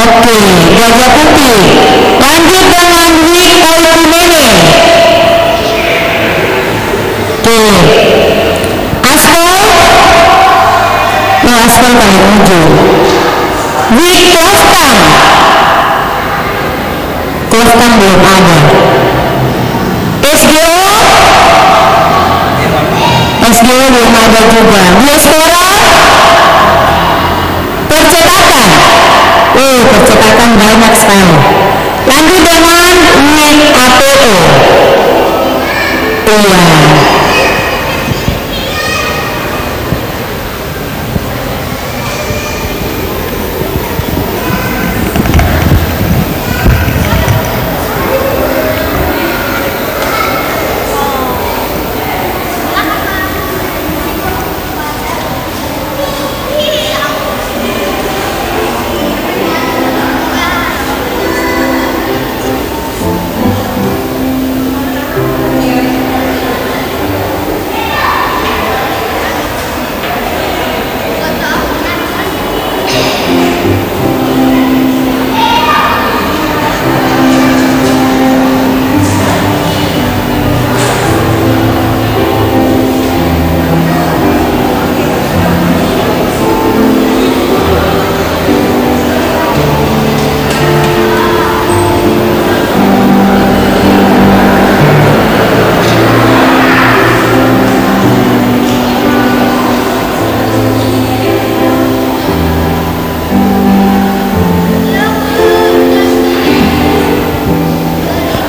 Oke, Gajah Putih. Lanjut dengan Wik Oikumene. Oke. Aspol. Nah, Aspol paling ujung. Wik Kloftan. Kloftan belum ada. SGO. SGO belum ada juga. Diaspora. Percetakan. Percetakan banyak sekali. Lanjut dengan WIN APO.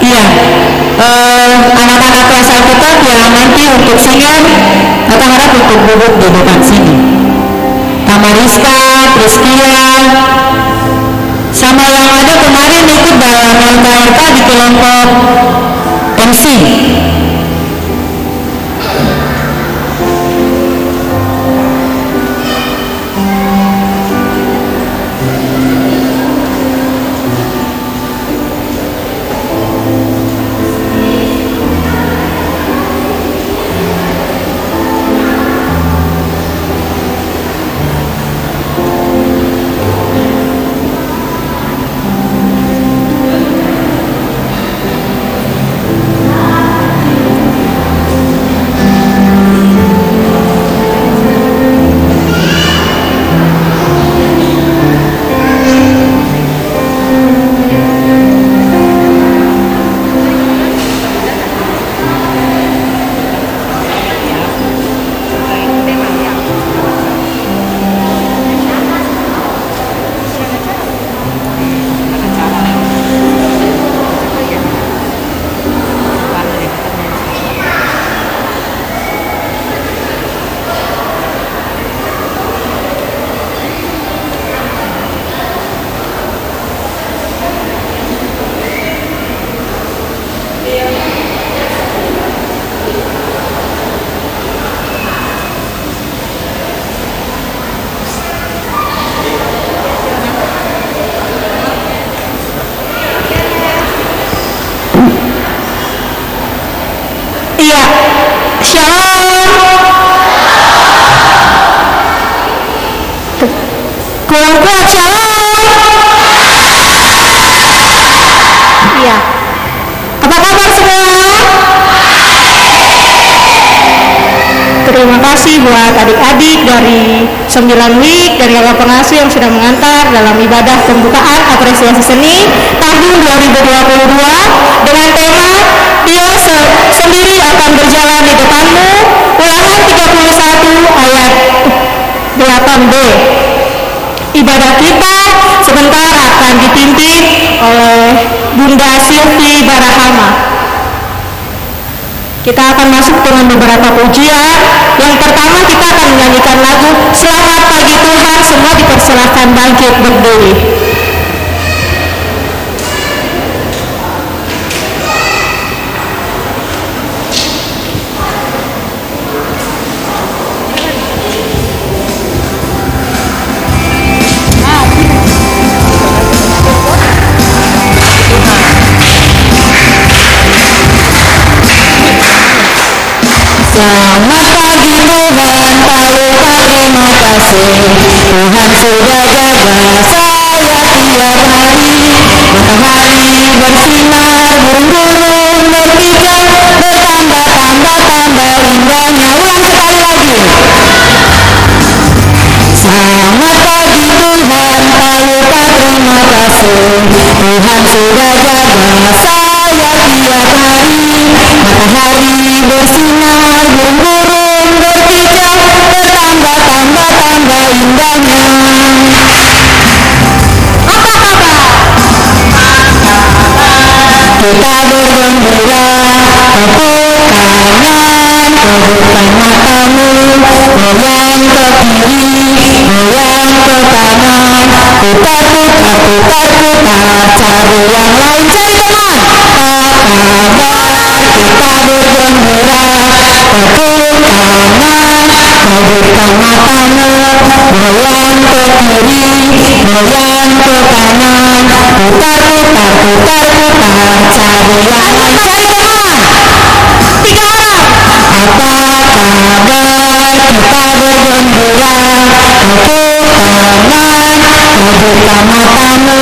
Iya. Anak-anak kelas alkitab yang nanti untuk singen, kita harap untuk duduk di depan sini. Tamariska, Priskia, sama yang ada kemarin ikut dalam LKRK di kelompok MC. Kuat-kuat shalom. Iya. Apa kabar semua? Terima kasih buat adik-adik dari 9 week dari Kakak Pengasuh yang sudah mengantar dalam ibadah pembukaan apresiasi seni tahun 2022 dengan tema Dia sendiri akan berjalan di depanmu, Ulangan 31 ayat 8b. Ibadah kita sebentar akan dipimpin oleh Bunda Silvi Barahama. Kita akan masuk dengan beberapa pujian. Yang pertama kita akan menyanyikan lagu Selamat Pagi Tuhan. Semua dipersilahkan bangkit berdiri. Selamat pagi Tuhan, terima kasih Tuhan sudah jaga saya tiap kita bergembira, tepuk tangan, tepukkan matamu, goyang ke kiri, goyang ke kanan, putar, putar, putar, putar, cari yang lain, cari teman. Kita bergembira, tepuk tangan, tepukkan matamu, goyang ke kiri, goyang ke kanan, putar, putar, putar, putar, cari yang lain, cari teman. 3 orang. Apa kabar? Kita bergembira, tepuk tangan, tepukkan matamu,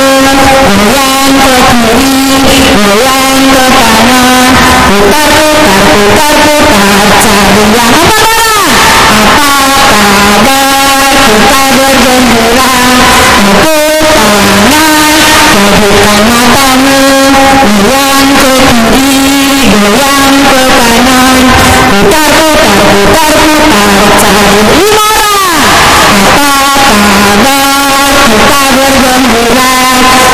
goyang ke kiri, goyang ke kanan, putar, putar, putar, putar, cari yang apa kabar? Apa kabar? Kita bergembira, tepuk tangan, tepukkan matamu, goyang ke kiri, goyang ke kanan, putar, putar, putar, putar, cari 5 orang. Apa kabar? Kita bergembira,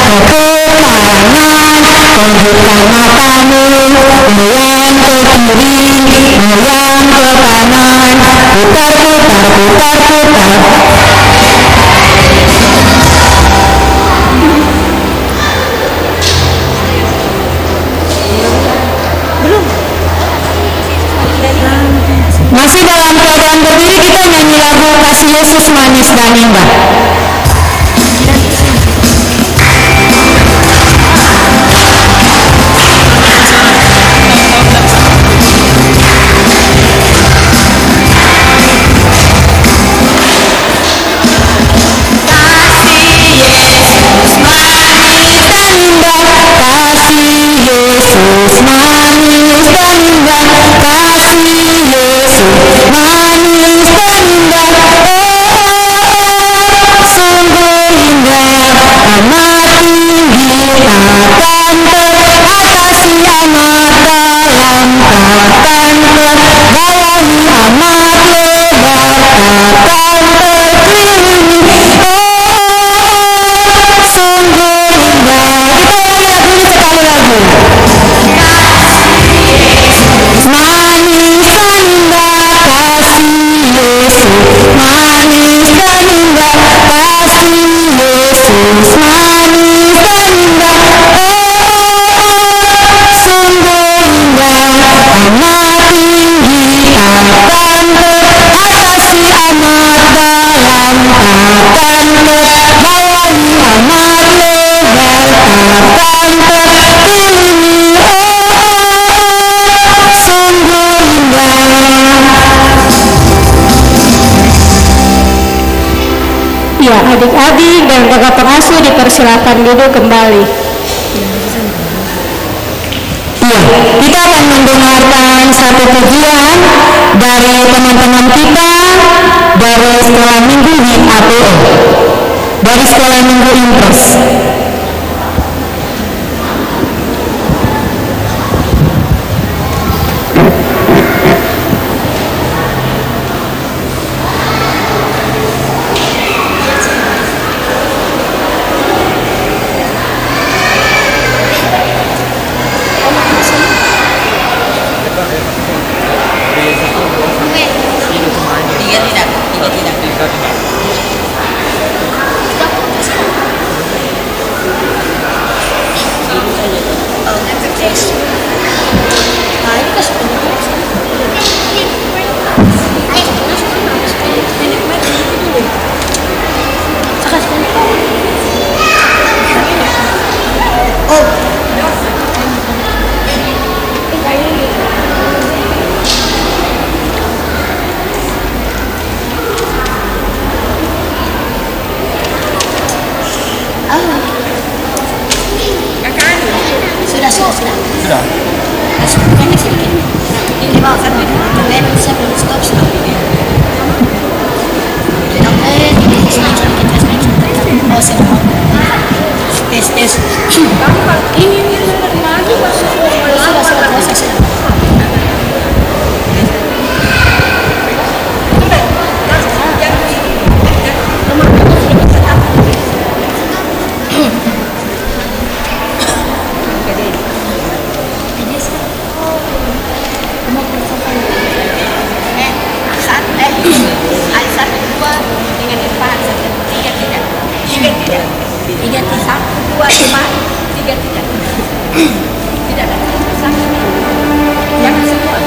tepuk tangan, tepukkan matamu, goyang ke kiri, goyang ke kanan, putar, putar, putar, putar. Masih dalam keadaan berdiri, kita nyanyi lagu Kasih Yesus Manis dan Indah. Ya, adik-adik dan kakak pengasuh dipersilakan duduk kembali. Iya, kita akan mendengarkan satu pujian dari teman-teman kita dari sekolah minggu di APO, dari sekolah minggu Impres. Sudah. Masuk pendek sedikit. Ini di bawah kan kalian bisa belum stop. Oh sudah. Tes. Ini lagi masuk. Sudah. tidak. Tiga satu dua lima tiga tidak. Tidak ada satu. Jangan semua.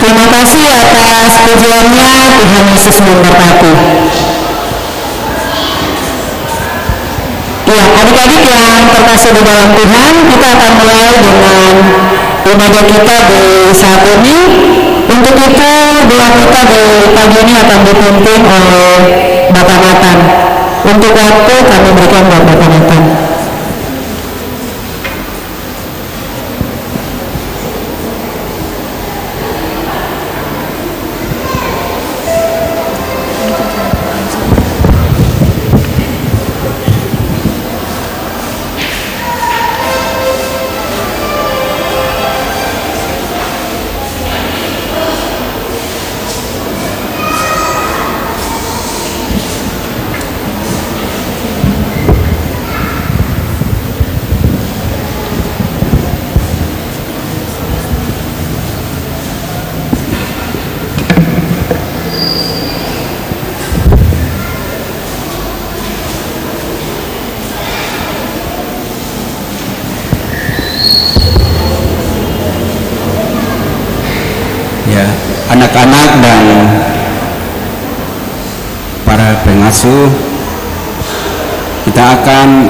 Terima kasih atas pujiannya, Tuhan Yesus memberkati. Ya, adik-adik yang terkasih di dalam Tuhan, kita akan mulai dengan ibadah kita di saat ini. Untuk itu, doa kita di pagi ini akan dipimpin oleh Bapak Nathan. Untuk waktu kami berikan buat Bapak Nathan. anak-anak dan para pengasuh, kita akan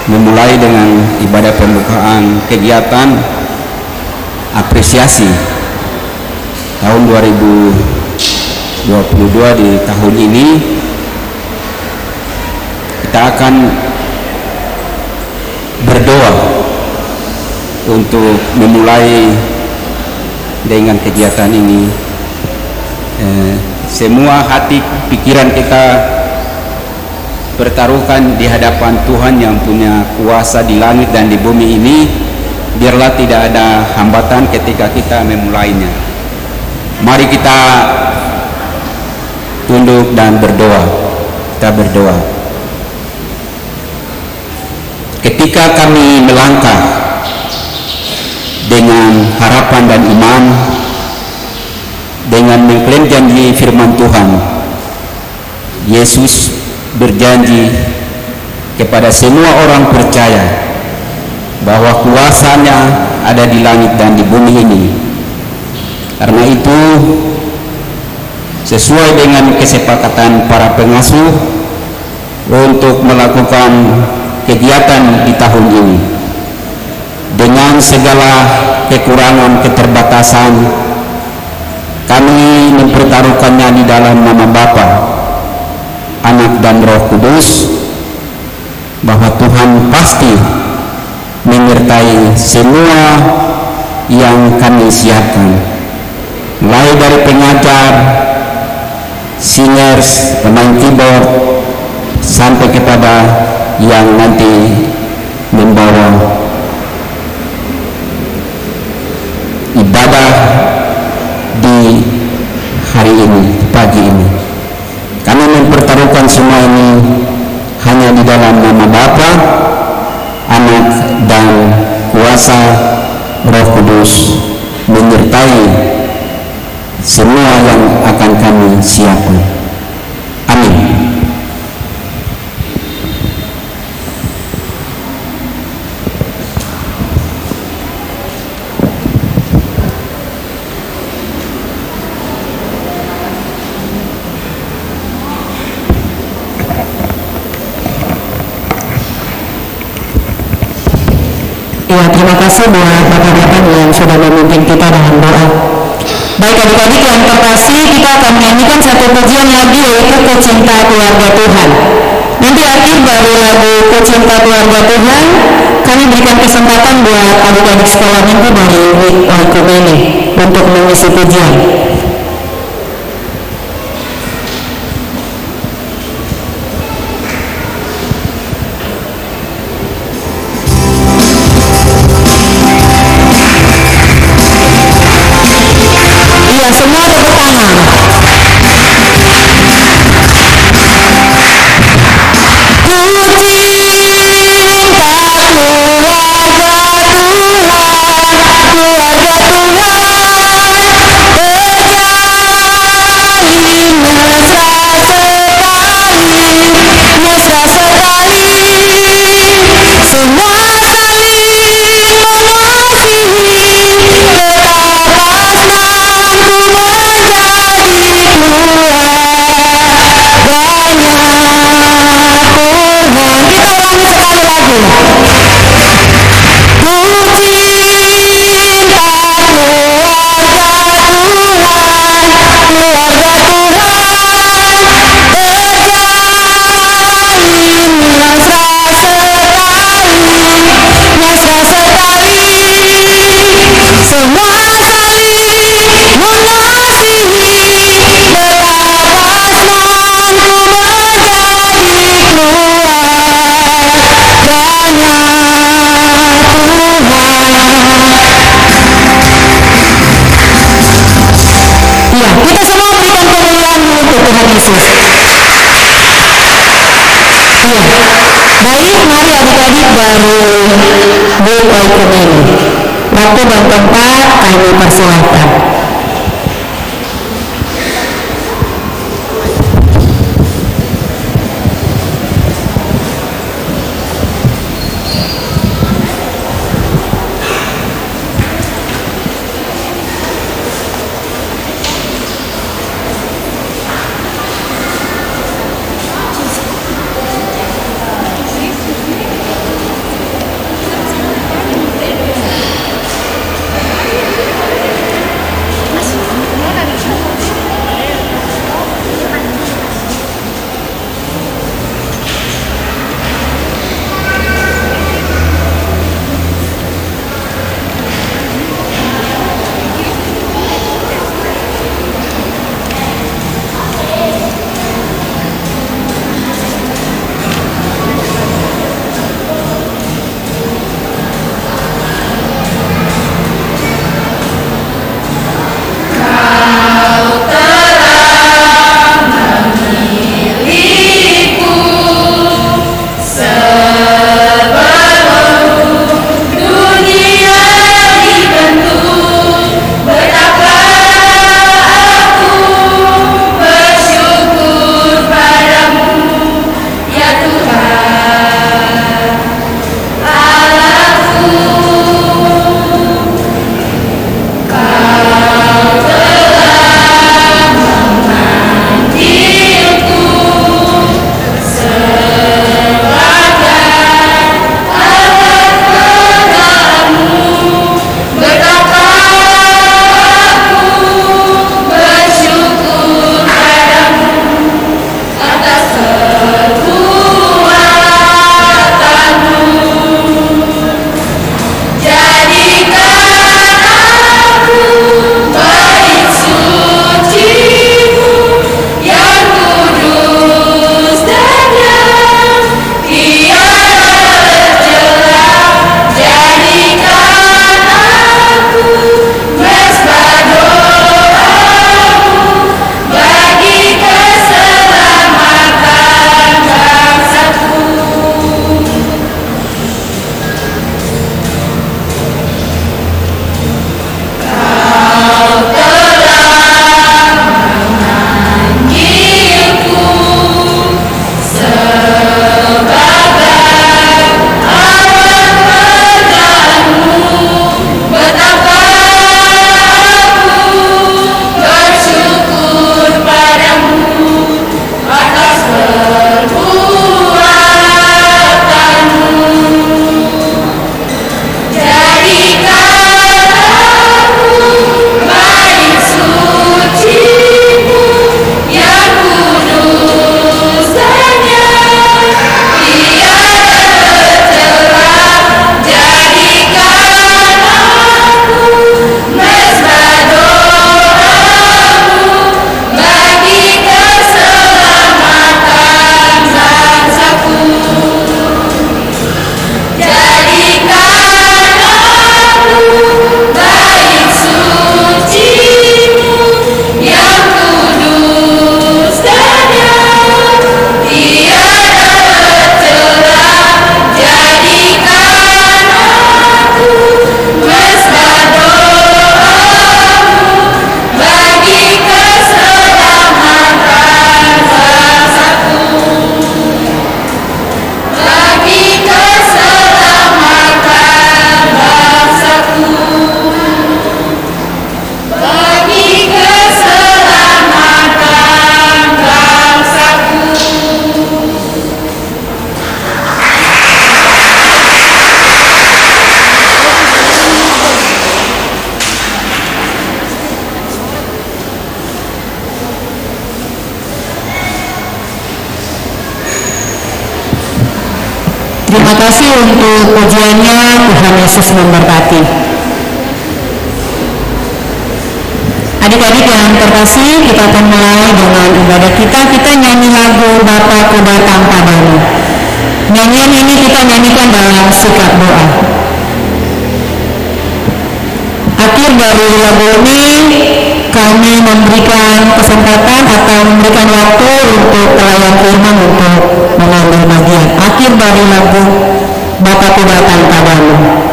memulai dengan ibadah pembukaan kegiatan apresiasi tahun 2022. Di tahun ini kita akan berdoa untuk memulai dengan kegiatan ini. Semua hati pikiran kita pertaruhkan di hadapan Tuhan yang punya kuasa di langit dan di bumi ini. Biarlah tidak ada hambatan ketika kita memulainya. Mari kita tunduk dan berdoa. Kita berdoa. Ketika kami melangkah dengan harapan dan iman, dengan mengklaim janji firman Tuhan, Yesus berjanji kepada semua orang percaya bahwa kuasanya ada di langit dan di bumi ini. Karena itu, sesuai dengan kesepakatan para pengasuh untuk melakukan kegiatan di tahun ini, dengan segala kekurangan keterbatasan, kami mempertaruhkannya di dalam nama Bapa, Anak dan Roh Kudus, bahwa Tuhan pasti menyertai semua yang kami siapkan, mulai dari pengajar, singers, pemain keyboard, sampai kepada yang nanti membawa ibadah di hari ini, pagi ini. Kami mempertaruhkan semua ini hanya di dalam nama Bapa, Anak dan kuasa Roh Kudus menyertai semua yang akan kami siapkan. Amin. Ya, terima kasih buat bapak-bapak yang sudah memimpin kita dalam doa. Baik adik-adik yang terkasih, kita akan menyanyikan satu pujian lagi, yaitu Ku Cinta Keluarga Tuhan. Nanti akhir dari lagu Ku Cinta Keluarga Tuhan, kami berikan kesempatan buat adik-adik sekolah minggu dari Week Oikumene untuk mengisi pujian. Semua tepuk tangan. Ku cinta keluarga Waktu dan tempat kami persilahkan. Terima kasih untuk pujiannya. Tuhan Yesus memberkati. Adik-adik yang terkasih, kita akan mulai dengan ibadah kita. Kita nyanyi lagu Bapa-Ku Datang Padamu. Nyanyian ini kita nyanyikan dalam sikap doa. Akhir dari lagu ini kami memberikan kesempatan atau memberikan waktu untuk pelayan firman untuk mengambil bagian. Akhir dari lagu Bapa-Ku Datang Padamu.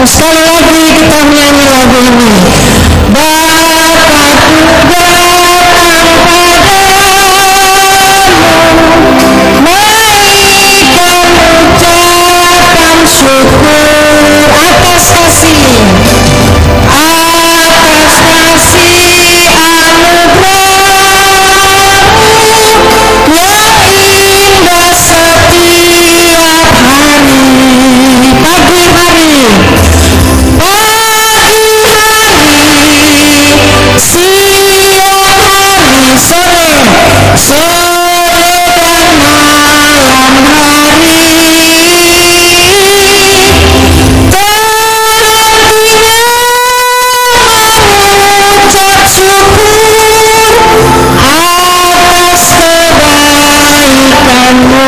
Sekali lagi kita menyanyi lagu ini. Bapa-Ku datang padamu, naikkan ucapan syukur atas kasih anugerah-Mu yang indah setiap hari. Pagi hari, siang hari, sore dan malam hari, terhentinya mengucap syukur atas kebaikan-Mu.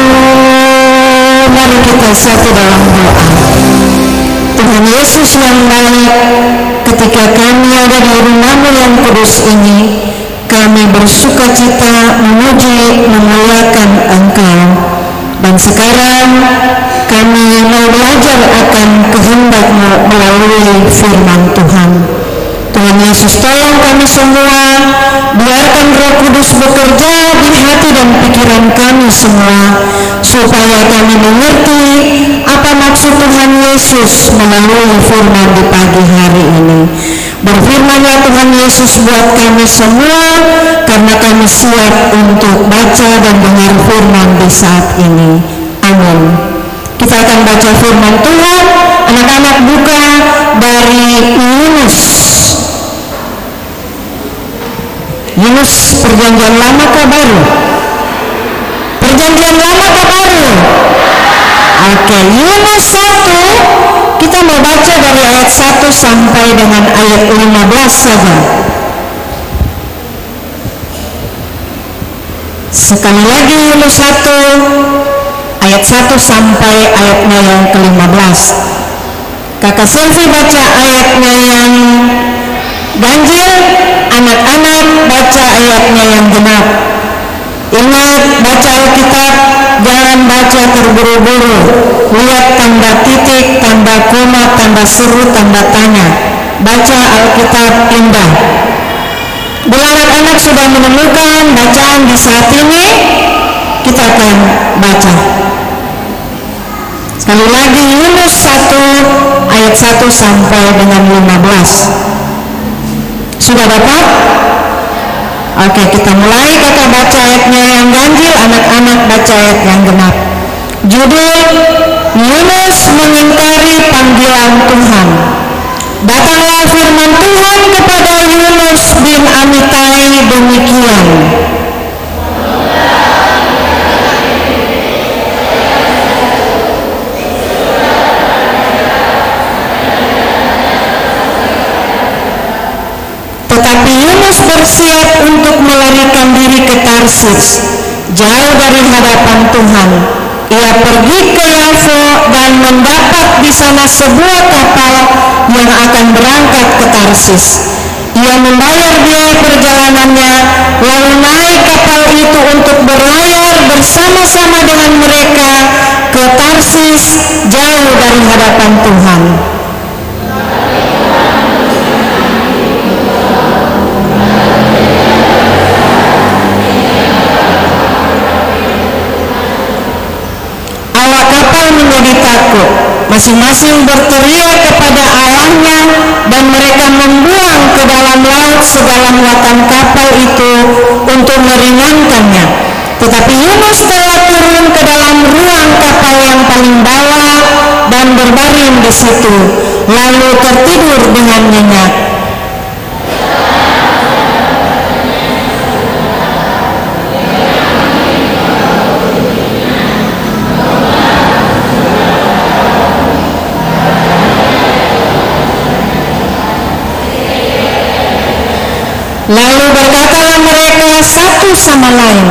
Mari kita satu dalam doa. Tuhan Yesus yang baik, ketika kami ada di rumah-Mu yang kudus ini, kami bersuka cita memuji, memuliakan Engkau. Dan sekarang kami mau belajar akan kehendak-Mu melalui firman Tuhan. Tuhan Yesus, tolong kami semua, biarkan Roh Kudus bekerja di hati dan pikiran kami semua, supaya kami mengerti apa maksud Tuhan Yesus melalui firman di pagi hari ini. Berfirmanlah Tuhan Yesus buat kami semua, karena kami siap untuk baca dan dengar firman di saat ini. Amin. Kita akan baca firman Tuhan. Anak-anak buka dari Yunus perjanjian lama kah baru? Perjanjian lama kah baru? Oke, Yunus 1, kita mau baca dari ayat 1 sampai dengan ayat 15 saja. Sekali lagi Yunus 1 ayat 1 sampai ayatnya yang ke-15. Kakak Selvi baca ayatnya yang ganjil, anak-anak baca ayatnya yang genap. Ingat, baca Alkitab jangan baca terburu-buru. Lihat tanda titik, tanda koma, tanda seru, tanda tanya. Baca Alkitab indah. Bila anak-anak sudah menemukan bacaan di saat ini, kita akan baca. Sekali lagi Yunus 1 ayat 1 sampai dengan 15. Sudah dapat? Oke, kita mulai. Kakak baca ayatnya yang ganjil, anak-anak baca ayat yang genap. Judul: Yunus mengingkari panggilan Tuhan. Datanglah firman Tuhan kepada Yunus bin Amitai demikian. Tetapi Yunus bersiap untuk melarikan diri ke Tarsis, jauh dari hadapan Tuhan. Ia pergi ke Yafo dan mendapat di sana sebuah kapal yang akan berangkat ke Tarsis. Ia membayar biaya perjalanannya, lalu naik kapal itu untuk berlayar bersama-sama dengan mereka ke Tarsis, jauh dari hadapan Tuhan. Awak kapal menjadi takut, masing-masing berteriak kepada Allahnya, dan mereka membuang ke dalam laut segala muatan kapal itu untuk meringankannya. Tetapi Yunus telah turun ke dalam ruang kapal yang paling bawah dan berbaring di situ, lalu tertidur dengan nyenyak. Lalu berkatalah mereka satu sama lain,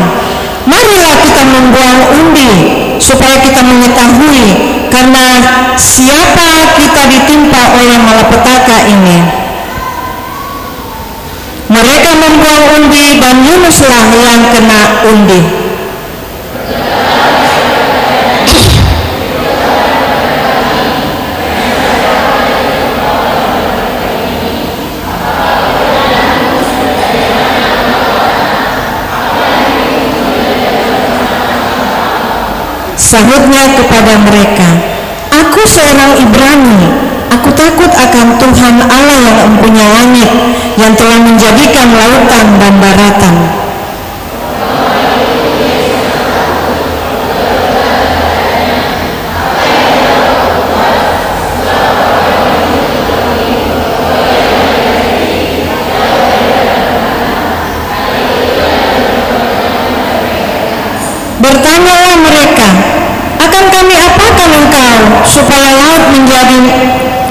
marilah kita membuang undi supaya kita mengetahui karena siapa kita ditimpa oleh malapetaka ini. Mereka membuang undi dan Yunuslah yang kena undi. Sahutnya kepada mereka, aku seorang Ibrani, aku takut akan Tuhan Allah yang empunya langit, yang telah menjadikan lautan dan daratan. Bertanyalah mereka, akan kami apakan engkau supaya laut menjadi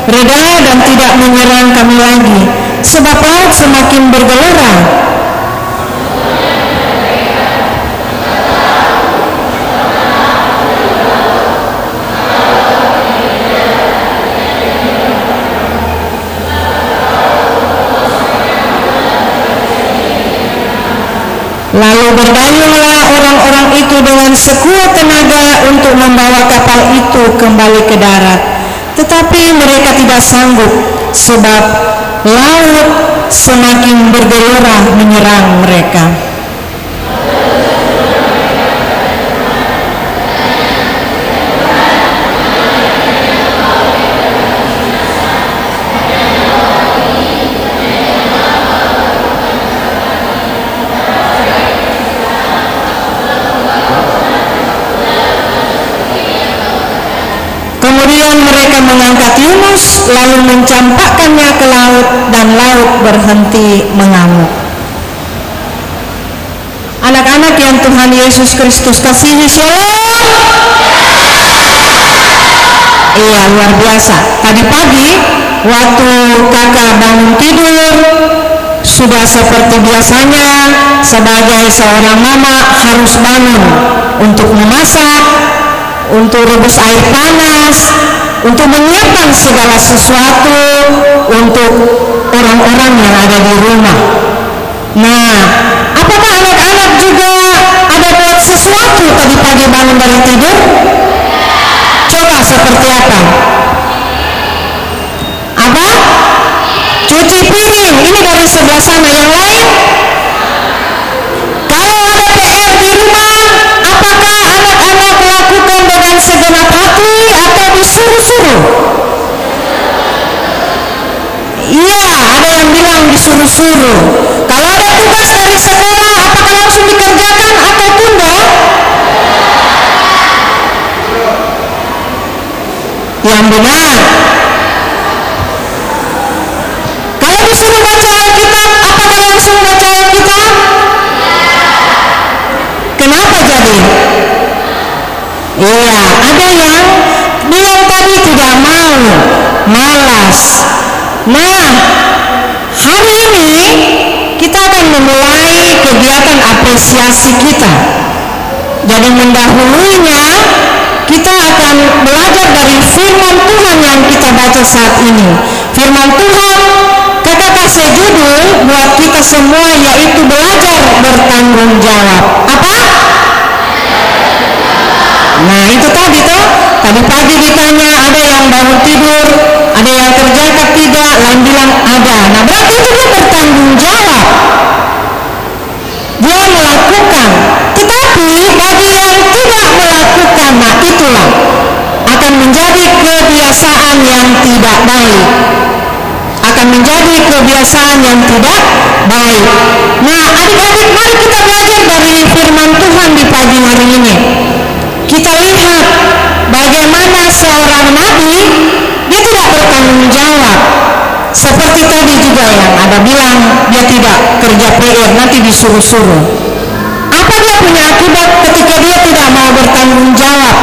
reda dan tidak menyerang kami lagi, sebab laut semakin bergelora. Lalu berdayunglah orang-orang itu dengan sekuat tenaga untuk membawa kapal itu kembali ke darat. Tetapi mereka tidak sanggup, sebab laut semakin bergelora menyerang mereka. Kemudian mereka mengangkat Yunus, lalu mencampakkannya ke laut, dan laut berhenti mengamuk. Anak-anak yang Tuhan Yesus Kristus kasihi, shalom. Iya, luar biasa. Tadi pagi waktu kakak bangun tidur, sudah seperti biasanya sebagai seorang mama harus bangun untuk memasak, untuk rebus air panas, untuk menyiapkan segala sesuatu untuk orang-orang yang ada di rumah. Nah, apakah anak-anak juga ada buat sesuatu tadi pagi bangun dari tidur? Coba seperti apa? Apa? Cuci piring. Ini dari sebelah sana. Yang lain? Kalau ada PR di rumah, apakah anak-anak lakukan dengan segenap hati atau disuruh-suruh? Iya, ada yang bilang disuruh-suruh. Kalau ada tugas dari sekolah, apakah langsung dikerjakan atau tunda? Yang benar. Kalau disuruh baca Alkitab, apakah langsung baca Alkitab? Kenapa jadi? Iya, ada yang bilang tadi tidak mau, malas. Nah, hari ini akan memulai kegiatan apresiasi kita. Jadi mendahulunya kita akan belajar dari firman Tuhan yang kita baca saat ini. Firman Tuhan, kakak kasih judul buat kita semua, yaitu belajar bertanggung jawab. Apa? Nah itu tadi tuh, tadi pagi ditanya ada yang bangun tidur, ada yang kerja atau tidak, lain bilang ada. Nah berarti itu dia bertanggung jawab, dia melakukan. Tetapi bagi yang tidak melakukan, nah itulah akan menjadi kebiasaan yang tidak baik, akan menjadi kebiasaan yang tidak baik. Nah adik-adik, mari kita belajar dari firman Tuhan di pagi hari ini. Kita lihat bagaimana seorang nabi dia tidak bertanggung jawab. Seperti tadi juga yang ada bilang dia tidak kerja PR, nanti disuruh-suruh. Apa dia punya akibat ketika dia tidak mau bertanggung jawab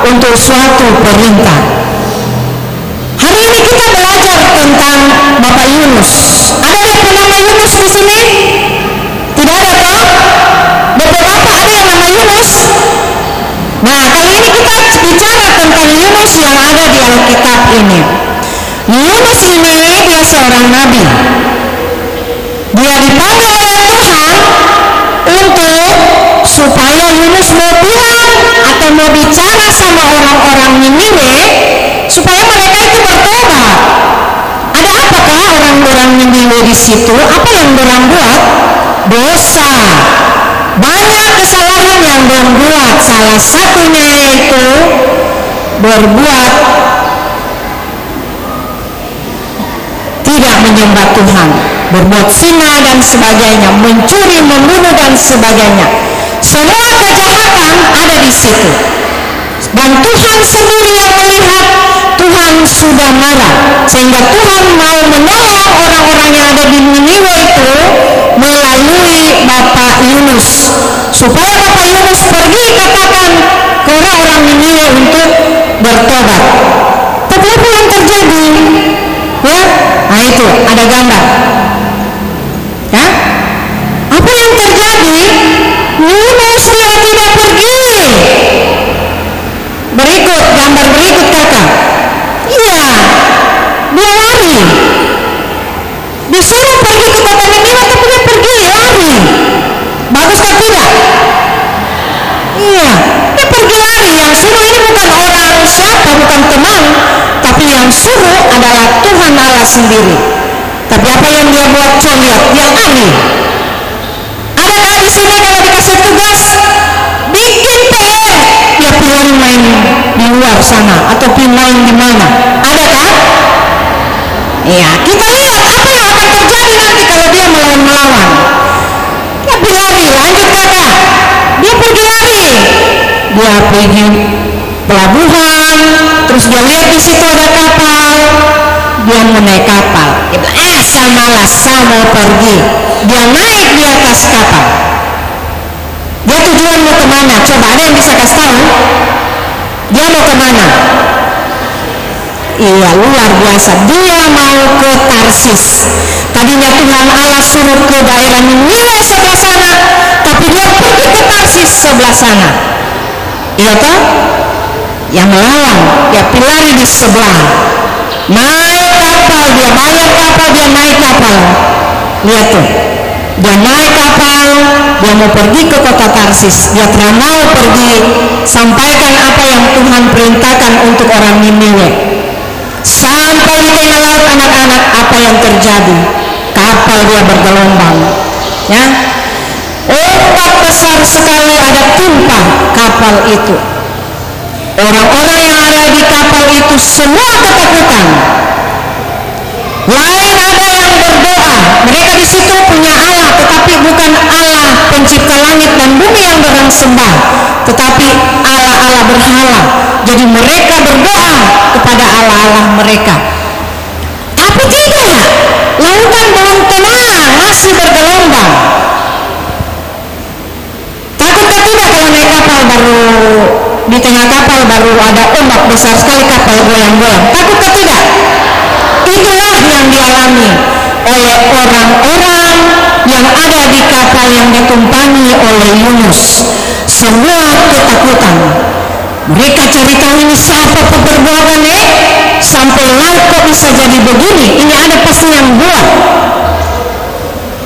untuk suatu perintah? Hari ini kita belajar tentang Bapak Yunus. Ada yang bernama Yunus di sini? Tidak ada toh? Bapak-bapak ada yang nama Yunus? Nah kali ini kita bicara tentang Yunus yang ada di Alkitab ini. Yunus ini dia seorang nabi. Dia dipanggil oleh Tuhan untuk supaya Yunus mau bilang atau mau bicara sama orang-orang Niniwe supaya mereka itu bertobat. Ada apakah orang-orang Niniwe di situ? Apa yang orang buat? Dosa. Banyak kesalahan yang orang buat. Salah satunya yaitu berbuat tidak menyembah Tuhan, berbuat zina dan sebagainya, mencuri, membunuh dan sebagainya. Semua kejahatan ada di situ. Dan Tuhan sendiri yang melihat, Tuhan sudah marah, sehingga Tuhan mau menolong orang-orang yang ada di Niniwe itu melalui Bapak Yunus, supaya Bapak Yunus pergi katakan ke orang-orang Niniwe untuk bertobat. Tapi apa yang terjadi? Ya, nah itu ada gambar. Ya, apa yang terjadi? Yunus dia tidak pergi. Berikut gambar berikut kakak. Iya, dia lari. Disuruh pergi ke kota Niniwe tapi dia pergi lari. Bagus kan tidak? Iya, dia pergi lari. Yang suruh ini bukan orang siapa, bukan teman, tapi yang suruh adalah Tuhan Allah sendiri. Tapi apa yang dia buat? Coba lihat, dia lari. Adakah di sini kalau dikasih tugas bikin PR, dia pilih main di luar sana atau pilih main di mana? Adakah? Iya, kita lihat apa yang akan terjadi nanti kalau dia melawan-melawan. Dia pergi lari, lanjut kakak. Dia pergi lari. Dia pergi pelabuhan, terus dia lihat di situ ada kapal. Dia mau naik kapal. Dia bilang, saya malas, saya mau pergi. Dia naik di atas kapal. Dia tujuan mau kemana? Coba ada yang bisa kasih tahu? Dia mau kemana? Iya, luar biasa. Dia mau ke Tarsis. Tadinya Tuhan Allah suruh ke daerah Niniwe sebelah sana, tapi dia pergi ke Tarsis sebelah sana. Iya toh? Yang melawan, dia pilih di sebelah. Naik kapal, dia bayar kapal, dia naik kapal. Lihat tuh, dia naik kapal, dia mau pergi ke kota Tarsis. Dia tidak mau pergi sampaikan apa yang Tuhan perintahkan untuk orang Niniwe. Sampai di tengah laut anak-anak, apa yang terjadi? Kapal dia bergelombang, ya. Ombak besar sekali ada timpa kapal itu. Orang-orang yang ada di kapal itu semua ketakutan. Lain ada yang berdoa. Mereka di situ punya Allah, tetapi bukan Allah pencipta langit dan bumi yang orang sembah, tetapi Allah-Allah berhala. Jadi mereka berdoa kepada Allah-Allah mereka. Tapi tidak, lautan belum tenang, masih bergelombang. Takutkah tidak kalau naik kapal baru di tengah kapal baru ada ombak besar sekali, kapal goyang-goyang? Takutkah tidak? Itulah yang dialami oleh orang-orang yang ada di laut kok bisa jadi begini? Ini ada pasti yang buat.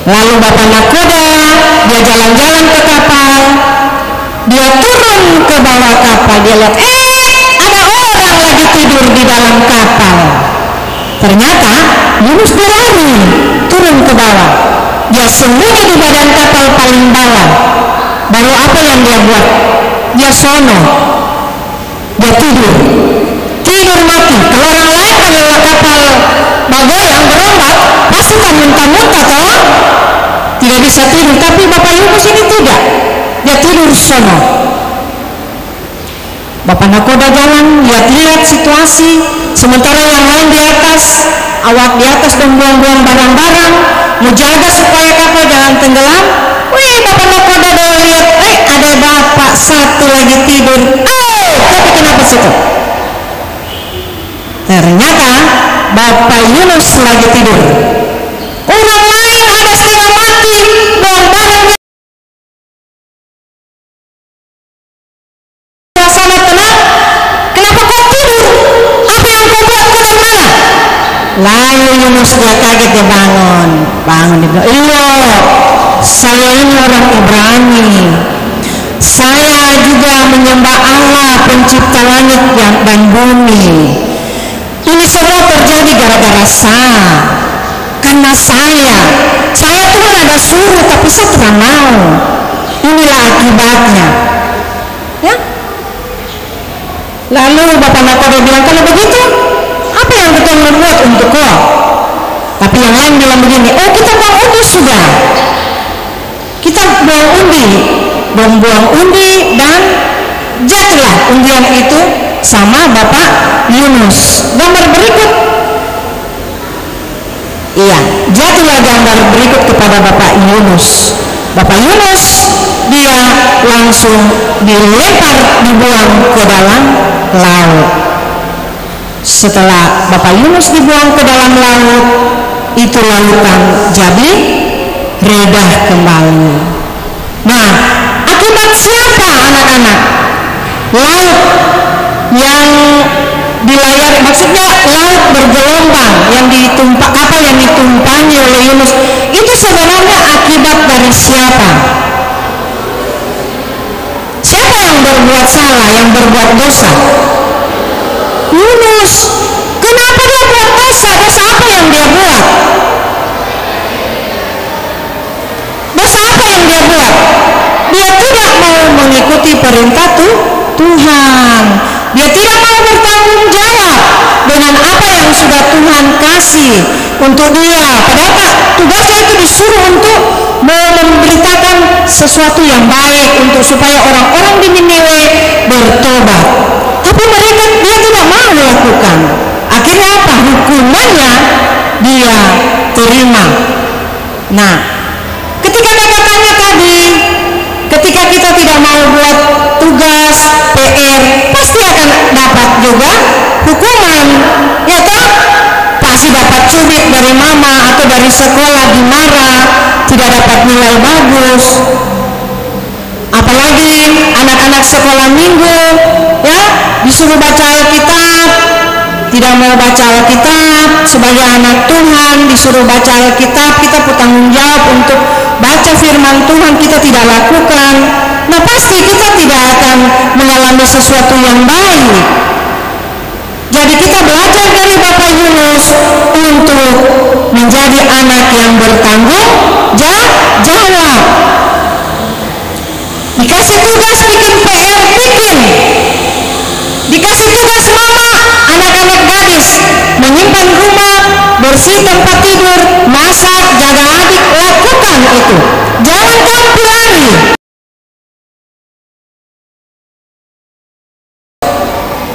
Lalu bapak nakoda, dia jalan-jalan ke kapal, dia turun ke bawah kapal, dia lihat ada orang lagi tidur di dalam kapal. Ternyata Yunus berlari turun ke bawah, dia sembunyi di badan kapal paling bawah. Baru apa yang dia buat? Dia sono, dia tidur mati. Kalau orang lain kalau kapal bergoyang berombak pasti kan muntah-muntah toh, tidak bisa tidur. Tapi bapak Yunus ini tidak, dia tidur sono. Bapak nakoda jalan, lihat-lihat situasi, sementara yang lain di atas, awak di atas dan buang-buang barang-barang, menjaga supaya kapal jangan tenggelam. Wih, bapak nakoda udah lihat, ada bapak satu lagi tidur. Tapi kenapa situ? Ternyata bapak Yunus lagi tidur. Orang lain ada setengah mati, buang barangnya. Suasana tenang. Kenapa kau tidur? Apa yang kau buat? Kau dari mana? Lalu Yunus dia kaget, dia bangun. Dia bilang, iya, saya ini orang Ibrani. Saya juga menyembah Allah pencipta langit dan bumi. Ini semua terjadi gara-gara saya. Karena saya Tuhan ada suruh tapi saya tidak mau. Inilah akibatnya. Ya. Lalu bapak nakoda bilang, kalau begitu apa yang kita membuat untuk kau? Tapi yang lain bilang begini, kita buang undi sudah. Kita buang undi dan jatuhlah undian itu sama bapak Yunus. Gambar berikut, iya, jatuhlah gambar berikut kepada bapak Yunus. Bapak Yunus dia langsung dilempar, dibuang ke dalam laut. Setelah bapak Yunus dibuang ke dalam laut, itu lautan jadi reda kembali. Nah, akibat siapa anak-anak? Laut yang dilayari, maksudnya laut bergelombang yang ditumpangi oleh Yunus, itu sebenarnya akibat dari siapa? Siapa yang berbuat salah, yang berbuat dosa? Yunus. Kenapa dia buat dosa? Dosa apa yang dia buat? Dosa apa yang dia buat? Dia tidak mau mengikuti perintah Tuhan. Dia tidak mau bertanggung jawab dengan apa yang sudah Tuhan kasih untuk dia. Padahal tugasnya itu disuruh untuk memberitakan sesuatu yang baik untuk supaya orang-orang di Niniwe bertobat. Tapi dia tidak mau melakukan. Akhirnya apa? Hukumannya dia terima. Nah, ketika kata-katanya tadi, ketika kita tidak mau buat tugas PR, pasti akan dapat juga hukuman, ya toh? Pasti dapat cubit dari mama atau dari sekolah, dimarah, tidak dapat nilai bagus. Apalagi anak-anak sekolah minggu, ya, disuruh baca Alkitab, tidak mau baca Alkitab. Sebagai anak Tuhan disuruh baca Alkitab, kita bertanggung jawab untuk baca firman Tuhan, kita tidak lakukan. Nah, pasti kita tidak akan mengalami sesuatu yang baik. Jadi kita belajar dari Bapak Yunus untuk menjadi anak yang bertanggung jawab. Dikasih tugas bikin PR, bikin. Dikasih tugas mama, anak-anak gadis menyimpan rumah, bersih tempat tidur, masak, jaga adik, lakukan itu. Jangan tampil lari.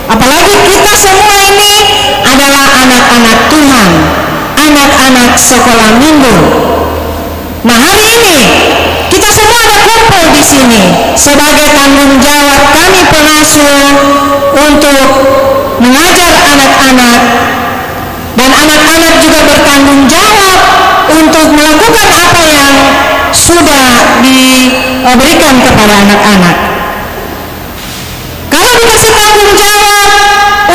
Apalagi kita semua ini adalah anak-anak Tuhan, anak-anak sekolah minggu. Nah, hari ini kita semua ada kumpul di sini sebagai tanggung jawab kami pengasuh untuk mengajar anak-anak, dan anak-anak juga bertanggung jawab untuk melakukan apa yang sudah diberikan kepada anak-anak. Kalau dikasih tanggung jawab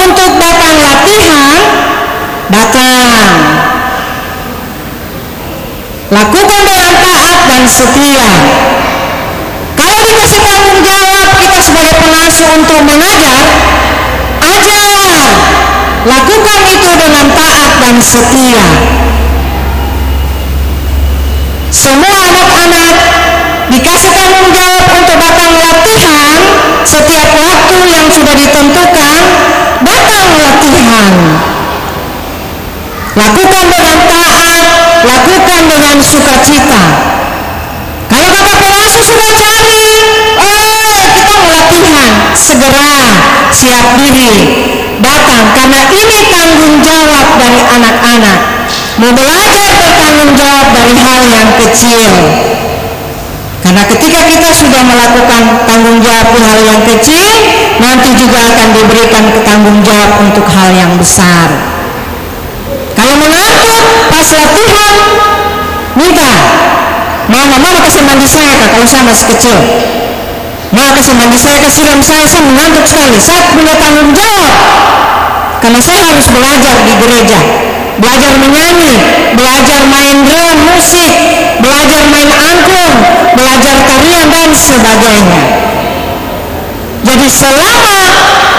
untuk datang latihan, dan setia. Kalau dikasih tanggung jawab kita sebagai pengasuh untuk mengajar, ajar, lakukan itu dengan taat dan setia. Semua anak-anak dikasih tanggung jawab untuk datang latihan setiap waktu yang sudah ditentukan, datang latihan. Lakukan dengan taat, lakukan dengan sukacita. Kalau kakak pengasuh sudah cari, kita mau latihan, segera siap diri datang, karena ini tanggung jawab dari anak-anak. Mau belajar bertanggung jawab dari hal yang kecil. Karena ketika kita sudah melakukan tanggung jawab di hal yang kecil, nanti juga akan diberikan tanggung jawab untuk hal yang besar. Kalau mengatur pas latihan, minta, mama kasih mandi saya kak, kalau saya masih kecil. Mama kasih mandi saya, kasih siram saya mengantuk sekali. Saya punya tanggung jawab, karena saya harus belajar di gereja. Belajar menyanyi, belajar main drum, musik, belajar main angklung, belajar tarian dan sebagainya. Jadi selama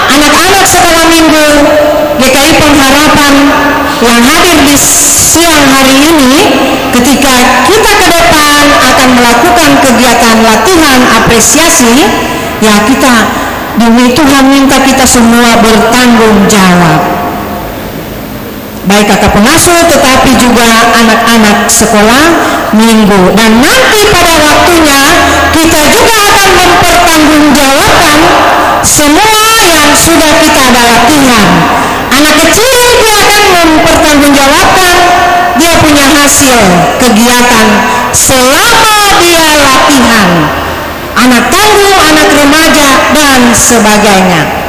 anak-anak sekolah minggu GKI Pengharapan yang hadir di siang hari ini, ketika kita ke depan akan melakukan kegiatan latihan apresiasi, ya kita demi Tuhan minta kita semua bertanggung jawab. Baik kakak pengasuh tetapi juga anak-anak sekolah minggu. Dan nanti pada waktunya kita juga akan mempertanggungjawabkan semua yang sudah kita ada latihan. Anak kecil dia akan mempertanggungjawabkan dia punya hasil kegiatan selama dia latihan. Anak tangguh, anak remaja dan sebagainya.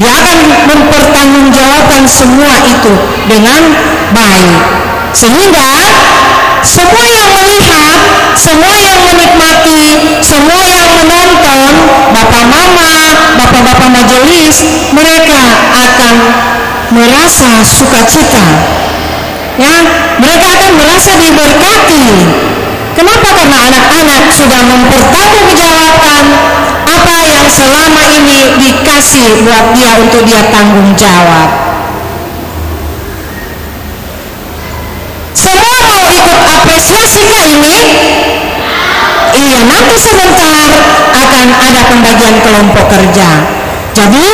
Dia akan mempertanggungjawabkan semua itu dengan baik, sehingga semua yang melihat, semua yang menikmati, semua yang menonton, bapak mama, bapak-bapak majelis, mereka akan merasa sukacita, ya, mereka akan merasa diberkati. Kenapa? Karena anak-anak sudah mempertanggungjawabkan apa yang selama ini dikasih buat dia untuk dia tanggung jawab. Semua mau ikut apresiasi kah ini? Iya, nanti sebentar akan ada pembagian kelompok kerja. Jadi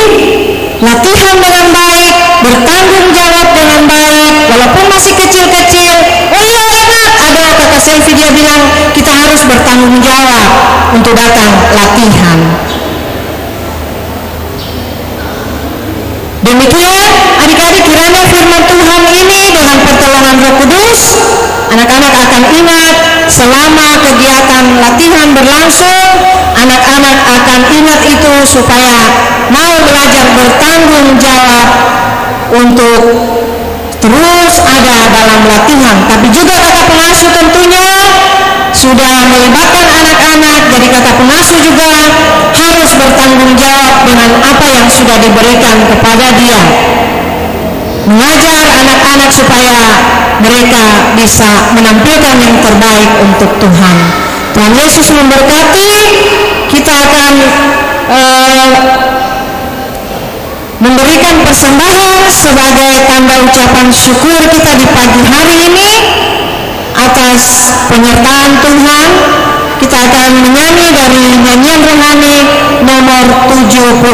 latihan dengan baik, bertanggung jawab dengan baik, walaupun masih kecil-kecil. Oh iya enak, ada kakak Selvi dia bilang kita harus bertanggung jawab untuk datang latihan. Demikian adik-adik, kiranya firman Tuhan ini dengan pertolongan Roh Kudus, anak-anak akan ingat selama kegiatan latihan berlangsung, anak-anak akan ingat itu supaya mau belajar bertanggung jawab untuk terus ada dalam latihan. Tapi juga kakak pengasuh tentunya sudah melibatkan anak-anak, jadi kakak pengasuh juga harus bertanggung jawab dengan apa yang sudah diberikan kepada dia, mengajar anak-anak supaya mereka bisa menampilkan yang terbaik untuk Tuhan. Tuhan Yesus memberkati. Kita akan memberikan persembahan sebagai tanda ucapan syukur kita di pagi hari ini atas penyertaan Tuhan. Kita akan menyanyi dari nyanyian rohani nomor 76.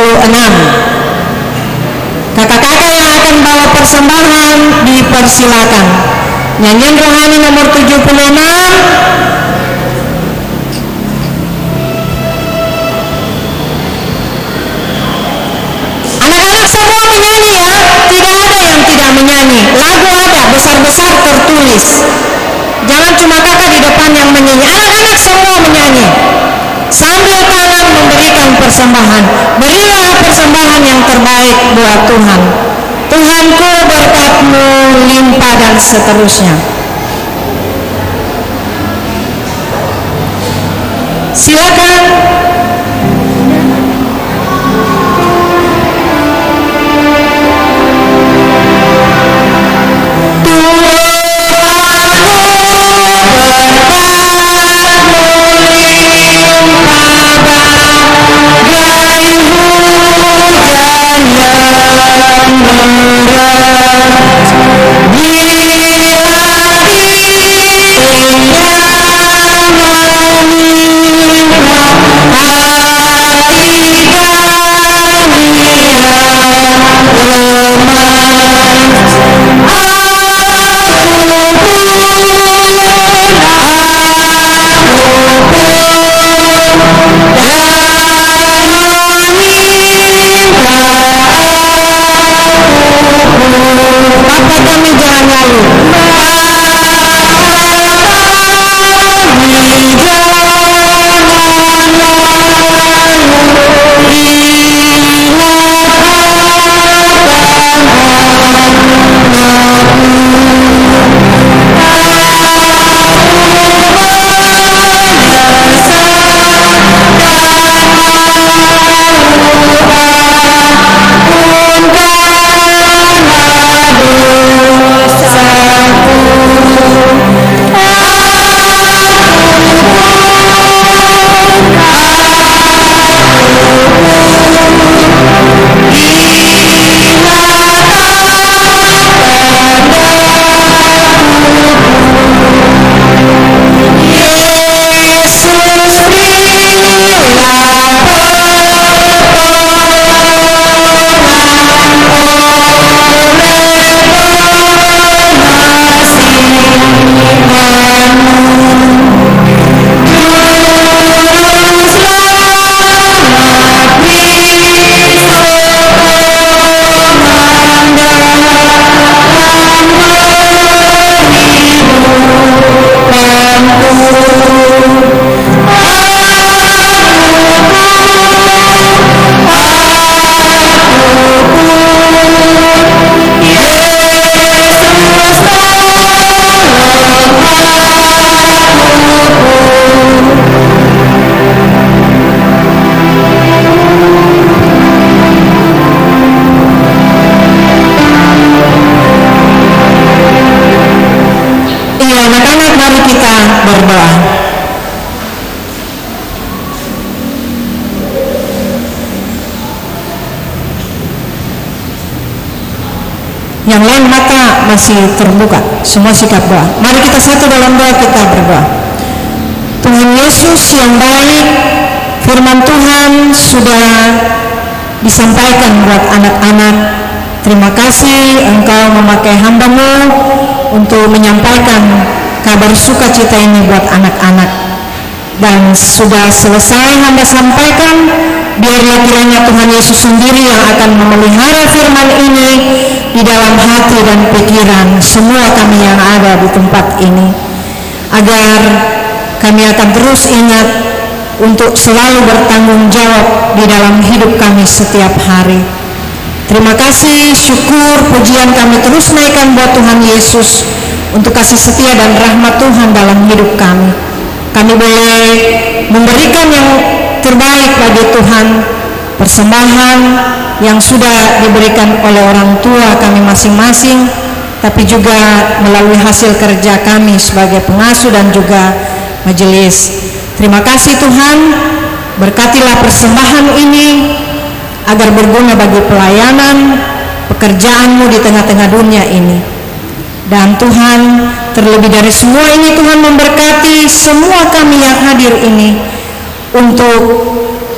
Kakak-kakak yang akan bawa persembahan dipersilakan. Nyanyian rohani nomor 76. Menyanyi, lagu ada, besar-besar tertulis. Jangan cuma kakak di depan yang menyanyi, anak-anak semua menyanyi sambil tangan memberikan persembahan. Berilah persembahan yang terbaik buat Tuhan. Tuhanku berkat-Mu limpah dan seterusnya. Silakan. Iya, anak-anak, mari kita berdoa. Yang lain mata masih terbuka, semua sikap doa. Mari kita satu dalam doa, kita berdoa. Tuhan Yesus yang baik, firman Tuhan sudah disampaikan buat anak-anak. Terima kasih Engkau memakai hamba-Mu untuk menyampaikan kabar sukacita ini buat anak-anak. Dan sudah selesai hamba sampaikan, biarlah kiranya Tuhan Yesus sendiri yang akan memelihara firman ini di dalam hati dan pikiran semua kami yang ada di tempat ini, agar kami akan terus ingat untuk selalu bertanggung jawab di dalam hidup kami setiap hari. Terima kasih, syukur, pujian kami terus naikkan buat Tuhan Yesus untuk kasih setia dan rahmat Tuhan dalam hidup kami. Kami boleh memberikan yang terbaik bagi Tuhan, persembahan yang sudah diberikan oleh orang tua kami masing-masing, tapi juga melalui hasil kerja kami sebagai pengasuh dan juga majelis. Terima kasih Tuhan, berkatilah persembahan ini agar berguna bagi pelayanan pekerjaan-Mu di tengah-tengah dunia ini. Dan Tuhan, terlebih dari semua ini, Tuhan memberkati semua kami yang hadir ini, untuk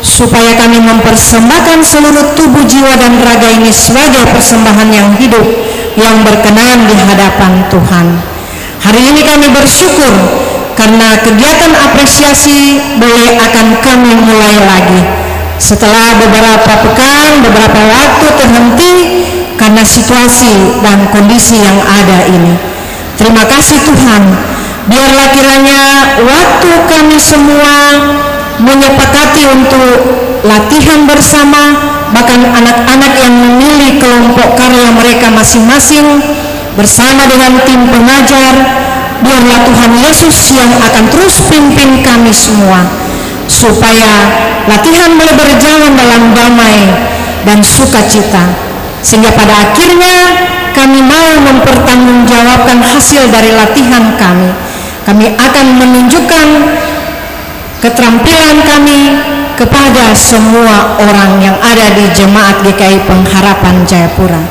supaya kami mempersembahkan seluruh tubuh, jiwa dan raga ini sebagai persembahan yang hidup, yang berkenan di hadapan Tuhan. Hari ini kami bersyukur karena kegiatan apresiasi boleh akan kami mulai lagi setelah beberapa pekan, beberapa waktu terhenti karena situasi dan kondisi yang ada ini. Terima kasih Tuhan, biarlah kiranya waktu kami semua menyepakati untuk latihan bersama, bahkan anak-anak yang memilih kelompok karya mereka masing-masing bersama dengan tim pengajar, biarlah Tuhan Yesus yang akan terus pimpin kami semua, supaya latihan boleh berjalan dalam damai dan sukacita, sehingga pada akhirnya kami mau mempertanggungjawabkan hasil dari latihan kami. Kami akan menunjukkan keterampilan kami kepada semua orang yang ada di Jemaat GKI Pengharapan Jayapura.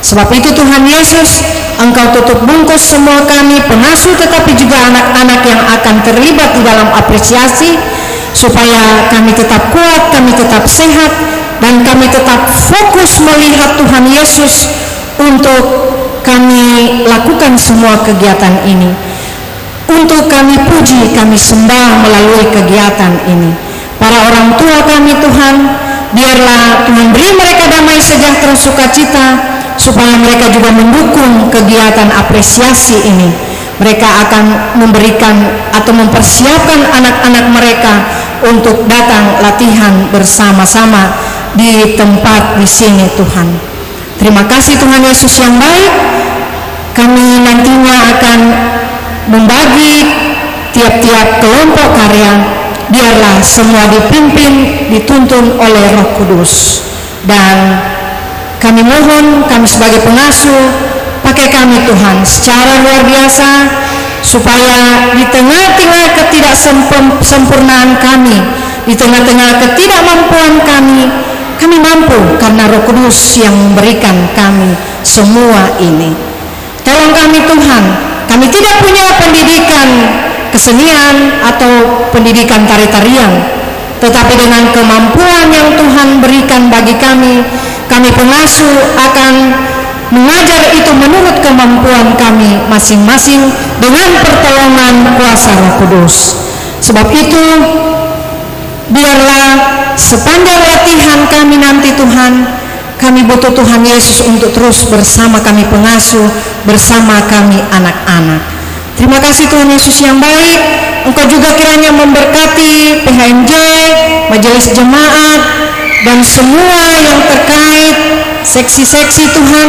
Sebab itu Tuhan Yesus, Engkau tutup bungkus semua kami pengasuh, tetapi juga anak-anak yang akan terlibat di dalam apresiasi, supaya kami tetap kuat, kami tetap sehat, dan kami tetap fokus melihat Tuhan Yesus untuk kami lakukan semua kegiatan ini, untuk kami puji, kami sembah melalui kegiatan ini. Para orang tua kami Tuhan, biarlah Tuhan beri mereka damai, sejahtera, sukacita, supaya mereka juga mendukung kegiatan apresiasi ini. Mereka akan memberikan atau mempersiapkan anak-anak mereka untuk datang latihan bersama-sama di tempat di sini Tuhan. Terima kasih Tuhan Yesus yang baik. Kami nantinya akan membagi tiap-tiap kelompok karya, biarlah semua dipimpin, dituntun oleh Roh Kudus. Dan kami mohon, kami sebagai pengasuh, pakai kami Tuhan secara luar biasa, supaya di tengah-tengah ketidaksempurnaan kami, di tengah-tengah ketidakmampuan kami mampu karena Roh Kudus yang memberikan kami semua ini. Tolong kami Tuhan, kami tidak punya pendidikan kesenian atau pendidikan tari-tarian, tetapi dengan kemampuan yang Tuhan berikan bagi kami pengasuh akan mengajar itu menurut kemampuan kami masing-masing dengan pertolongan kuasa Roh Kudus. Sebab itu, biarlah sepanjang latihan kami nanti Tuhan, kami butuh Tuhan Yesus untuk terus bersama kami pengasuh, bersama kami anak-anak. Terima kasih Tuhan Yesus yang baik. Engkau juga kiranya memberkati PHMJ, majelis jemaat, dan semua yang terkait seksi-seksi Tuhan.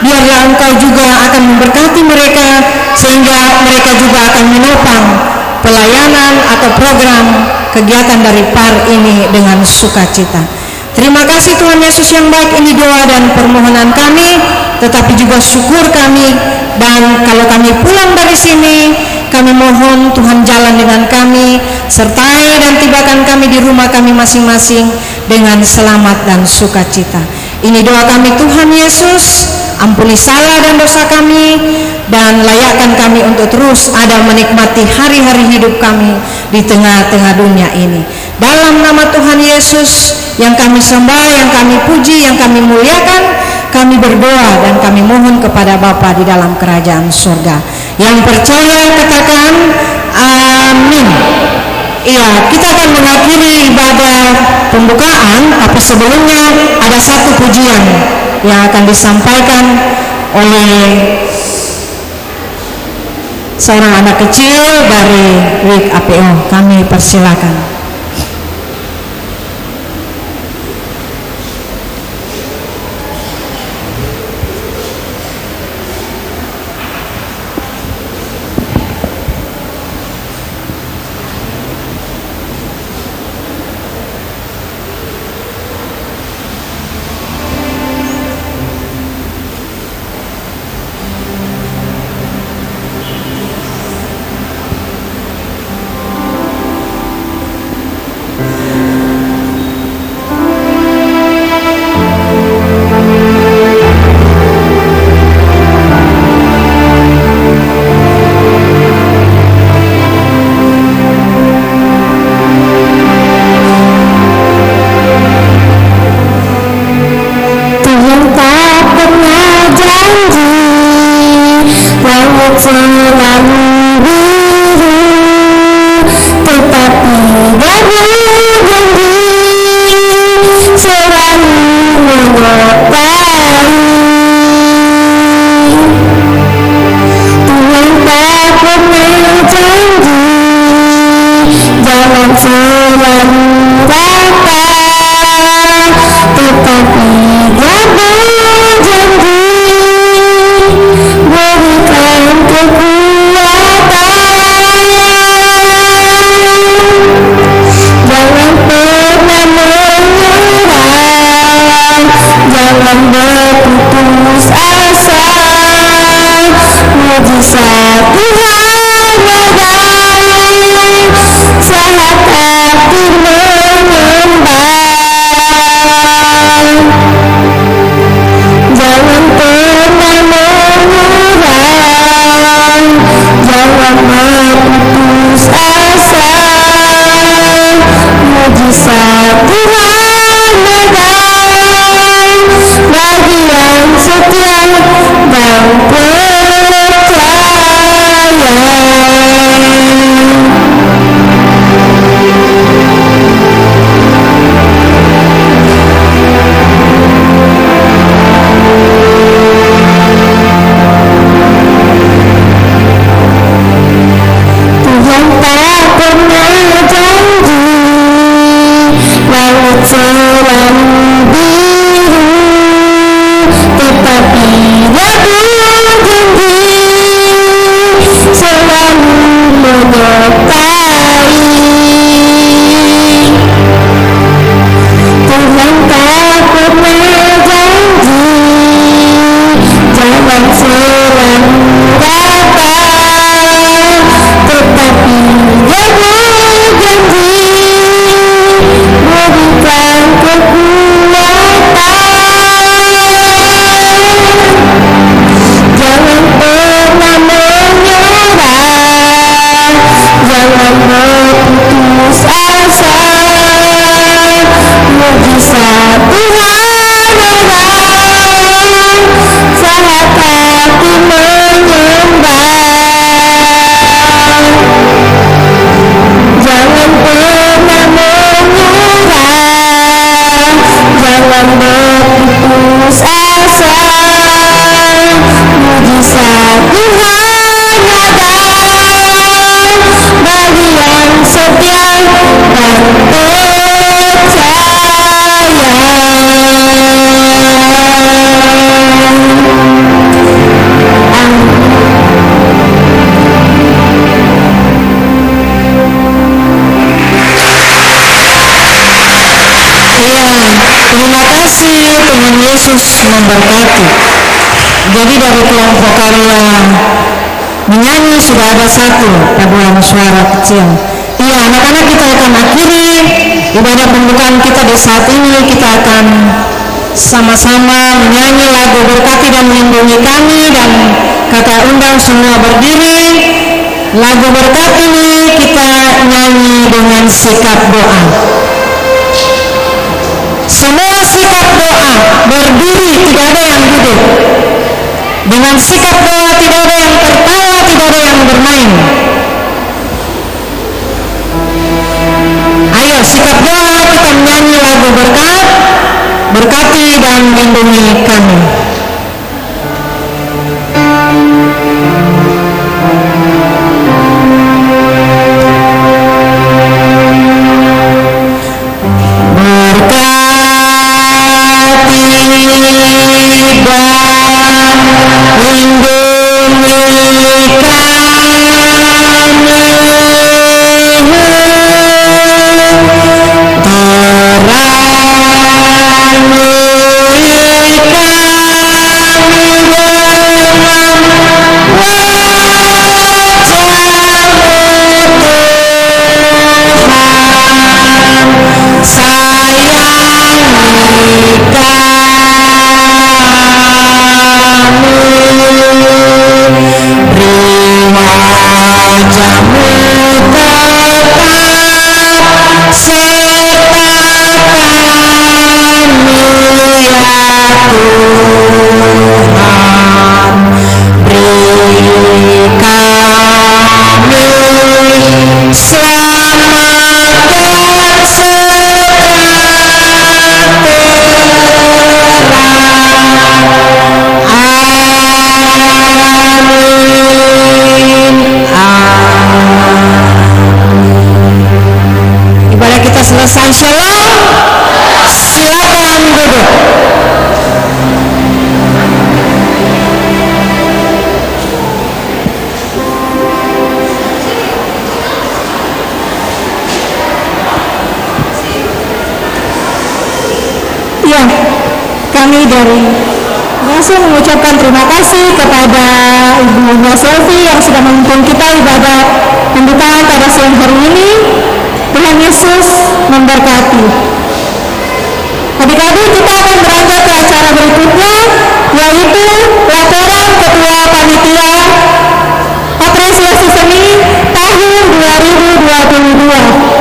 Biarlah Engkau juga akan memberkati mereka, sehingga mereka juga akan menopang pelayanan atau program kegiatan dari PAR ini dengan sukacita. Terima kasih Tuhan Yesus yang baik, ini doa dan permohonan kami, tetapi juga syukur kami. Dan kalau kami pulang dari sini, kami mohon Tuhan jalan dengan kami, sertai dan tibakan kami di rumah kami masing-masing dengan selamat dan sukacita. Ini doa kami Tuhan Yesus, ampuni salah dan dosa kami, dan layakkan kami untuk terus ada menikmati hari-hari hidup kami di tengah-tengah dunia ini. Dalam nama Tuhan Yesus yang kami sembah, yang kami puji, yang kami muliakan, kami berdoa dan kami mohon kepada Bapa di dalam kerajaan surga. Yang percaya katakan amin. Iya, kita akan mengakhiri ibadah pembukaan, tapi sebelumnya ada satu pujian yang akan disampaikan oleh seorang anak kecil dari WIK APO. Kami persilakan. Yesus memberkati. Jadi dari kelompok karya menyanyi sudah ada satu paduan suara kecil. Iya, anak-anak, kita akan akhiri ibadah pembukaan kita di saat ini. Kita akan sama-sama menyanyi lagu Berkati dan Melindungi Kami, dan kata undang semua berdiri. Lagu berkat ini kita nyanyi dengan sikap doa. Semua sikap doa berdiri, tidak ada yang duduk. Dengan sikap doa tidak ada yang tertawa, tidak ada yang bermain. Ayo sikap doa, kita menyanyi lagu berkat. Berkati dan lindungi kami. Selesai, shalom. Silakan duduk. Ya, kami dari langsung mengucapkan terima kasih kepada Ibu Selvi yang sudah memimpin kita ibadah pembukaan pada siang hari ini. Tuhan Yesus memberkati. Adik-adik, kita akan beranjak ke acara berikutnya, yaitu laporan Ketua Panitia Apresiasi Seni tahun 2022.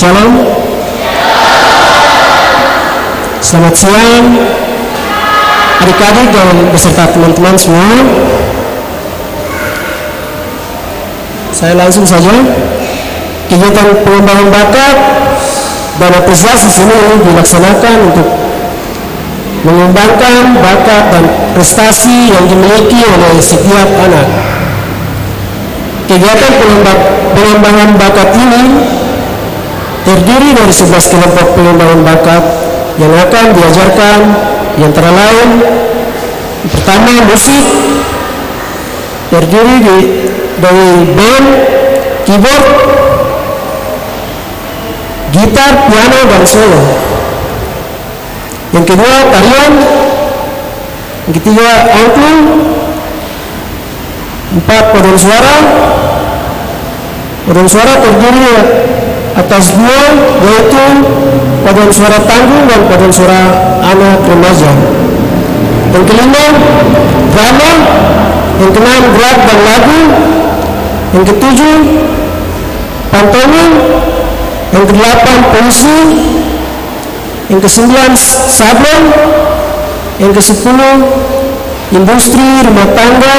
Shalom. Selamat siang adik-adik dan beserta teman-teman semua. Saya langsung saja. Kegiatan pengembangan bakat dan apresiasi seni ini dilaksanakan untuk mengembangkan bakat dan prestasi yang dimiliki oleh setiap anak. Kegiatan pengembangan bakat ini terdiri dari 11 kelompok pengembangan bakat yang akan diajarkan, yang antara lain pertama musik, terdiri dari band, keyboard, gitar, piano, dan solo. Yang kedua tarian, yang ketiga angklung, 4 paduan suara. Paduan suara terdiri atas 2, yaitu paduan suara tanggung dan paduan suara anak remaja. Yang kelima drama, yang keenam gerak dan lagu, yang ketujuh pantomim, yang kedelapan puisi, yang kesembilan sablon, yang kesepuluh industri rumah tangga,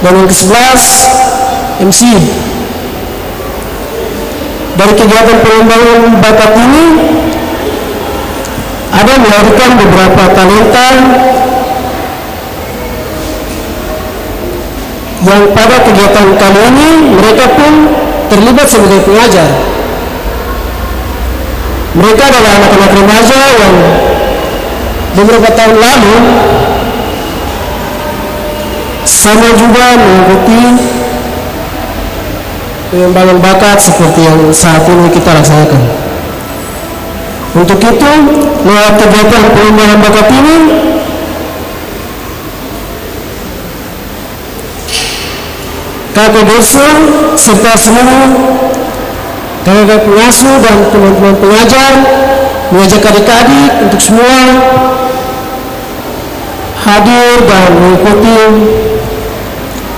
dan yang ke-11 MC. Dari kegiatan pengembangan bakat ini ada melahirkan beberapa talenta yang pada kegiatan kali ini mereka pun terlibat sebagai pengajar. Mereka adalah anak-anak remaja yang beberapa tahun lalu sama juga mengikuti pengembangan bakat seperti yang saat ini kita laksanakan. Untuk itu, lewat kegiatan pengembangan bakat ini, kakak desa serta seluruh kakak pengasuh dan teman-teman pengajar mengajak adik-adik untuk semua hadir dan mengikuti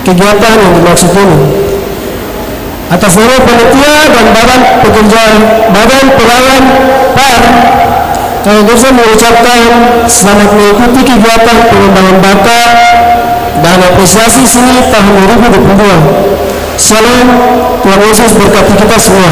kegiatan yang dimaksud ini. Atas nama panitia dan badan pelayan PAR, kakak desa mengucapkan selamat mengikuti kegiatan pengembangan bakat dan apresiasi seni tahun 2022. Salam, Tuhan Yesus berkati kita semua.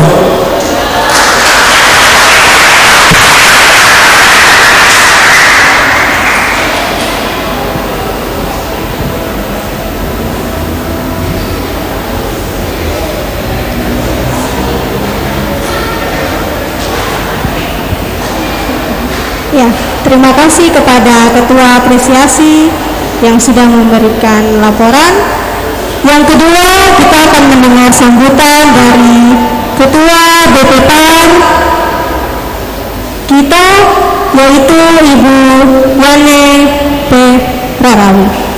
Ya, terima kasih kepada Ketua Apresiasi yang sudah memberikan laporan. Yang kedua, kita akan mendengar sambutan dari Ketua BPPAN kita, yaitu Ibu Wane P. Prarawi.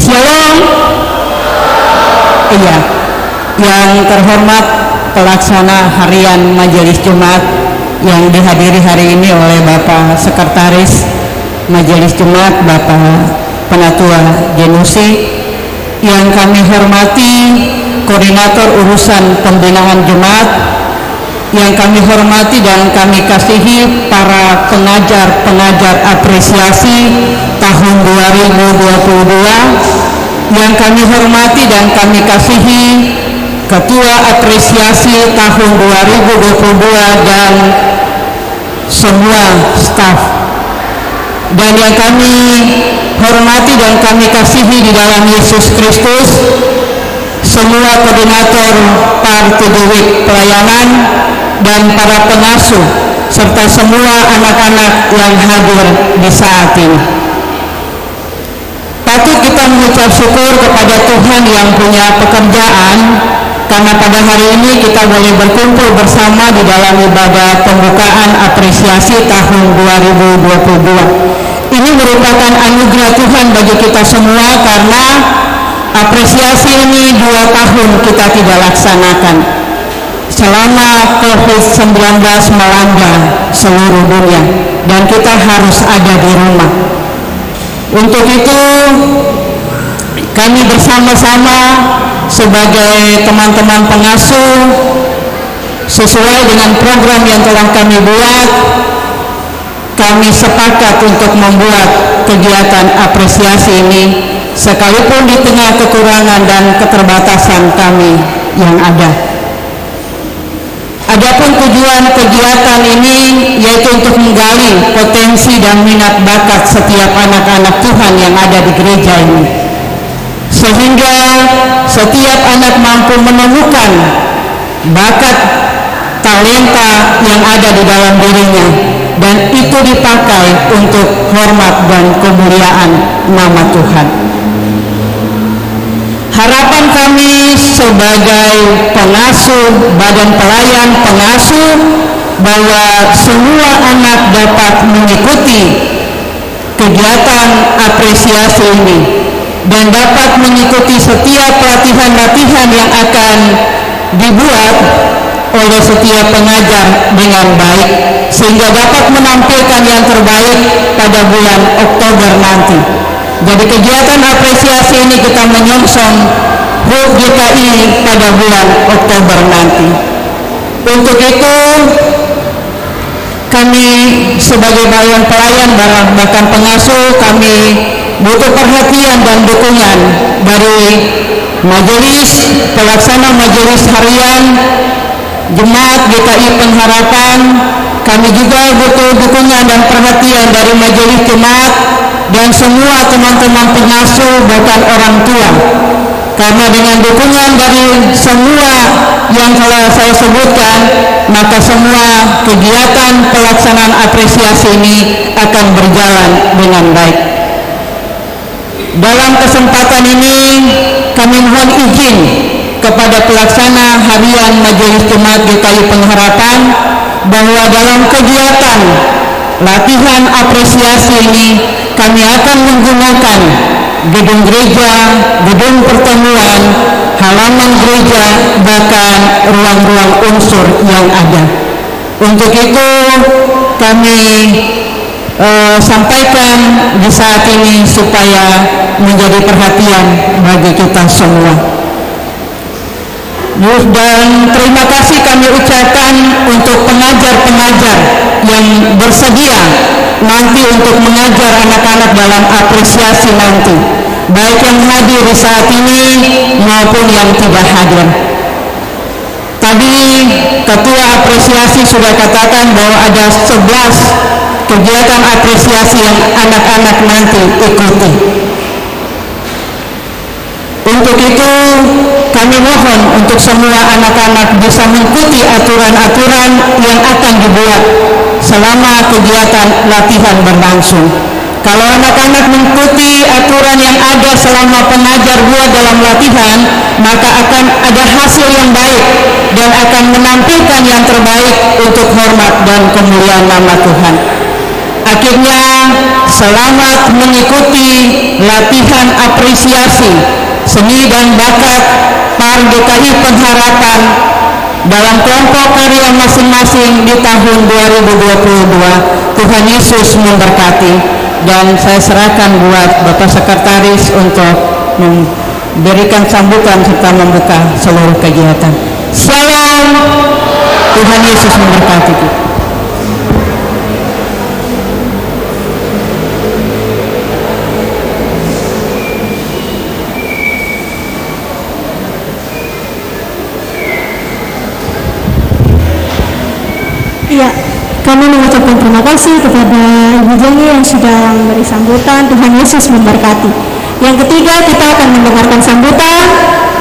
Shalom. Iya, yang terhormat pelaksana harian Majelis Jumat yang dihadiri hari ini oleh Bapak Sekretaris Majelis Jumat, Bapak Penatua Genusi, yang kami hormati Koordinator Urusan Pembinaan Jumat, yang kami hormati dan kami kasihi para pengajar-pengajar apresiasi tahun 2022, yang kami hormati dan kami kasihi Ketua Apresiasi tahun 2022 dan semua staf, dan yang kami hormati dan kami kasihi di dalam Yesus Kristus semua koordinator PAR 7 Week pelayanan dan para pengasuh serta semua anak-anak yang hadir di saat ini. Patut kita mengucap syukur kepada Tuhan yang punya pekerjaan, karena pada hari ini kita boleh berkumpul bersama di dalam ibadah pembukaan apresiasi tahun 2022. Ini merupakan anugerah Tuhan bagi kita semua, karena apresiasi ini 2 tahun kita tidak laksanakan selama COVID-19 melanda seluruh dunia dan kita harus ada di rumah. Untuk itu kami bersama-sama sebagai teman-teman pengasuh, sesuai dengan program yang telah kami buat, kami sepakat untuk membuat kegiatan apresiasi ini sekalipun di tengah kekurangan dan keterbatasan kami yang ada. Adapun tujuan kegiatan ini yaitu untuk menggali potensi dan minat bakat setiap anak-anak Tuhan yang ada di gereja ini, sehingga setiap anak mampu menemukan bakat talenta yang ada di dalam dirinya, dan itu dipakai untuk hormat dan kemuliaan nama Tuhan. Harapan kami sebagai pengasuh, badan pelayan pengasuh, bahwa semua anak dapat mengikuti kegiatan apresiasi ini dan dapat mengikuti setiap latihan-latihan yang akan dibuat oleh setiap pengajar dengan baik, sehingga dapat menampilkan yang terbaik pada bulan Oktober nanti. Jadi kegiatan apresiasi ini kita menyongsong HUT GKI pada bulan Oktober nanti. Untuk itu kami sebagai bagian pelayan bahkan pengasuh, kami butuh perhatian dan dukungan dari majelis pelaksana majelis harian Jemaat GKI Pengharapan. Kami juga butuh dukungan dan perhatian dari majelis jemaat dan semua teman-teman pengasuh bahkan orang tua. Karena dengan dukungan dari semua yang telah saya sebutkan, maka semua kegiatan pelaksanaan apresiasi ini akan berjalan dengan baik. Dalam kesempatan ini kami mohon izin kepada pelaksana harian Majelis Jemaat GKI Pengharapan bahwa dalam kegiatan latihan apresiasi ini kami akan menggunakan gedung gereja, gedung pertemuan, halaman gereja, bahkan ruang-ruang unsur yang ada. Untuk itu kami sampaikan di saat ini supaya menjadi perhatian bagi kita semua. Dan terima kasih kami ucapkan untuk pengajar-pengajar yang bersedia nanti untuk mengajar anak-anak dalam apresiasi nanti, baik yang hadir di saat ini maupun yang tidak hadir. Tadi Ketua Apresiasi sudah katakan bahwa ada 11 kegiatan apresiasi yang anak-anak nanti ikuti. Untuk itu kami mohon untuk semua anak-anak bisa mengikuti aturan-aturan yang akan dibuat selama kegiatan latihan berlangsung. Kalau anak-anak mengikuti aturan yang ada selama pengajar buat dalam latihan, maka akan ada hasil yang baik dan akan menampilkan yang terbaik untuk hormat dan kemuliaan nama Tuhan. Akhirnya selamat mengikuti latihan apresiasi seni dan bakat PAR GKI Pengharapan dalam kelompok karya masing-masing di tahun 2022. Tuhan Yesus memberkati, dan saya serahkan buat Bapak Sekretaris untuk memberikan sambutan serta membuka seluruh kegiatan. Shalom, Tuhan Yesus memberkati kita. Iya, kami mengucapkan terima kasih kepada Ibu Jenny yang sudah memberi sambutan. Tuhan Yesus memberkati. Yang ketiga, kita akan mendengarkan sambutan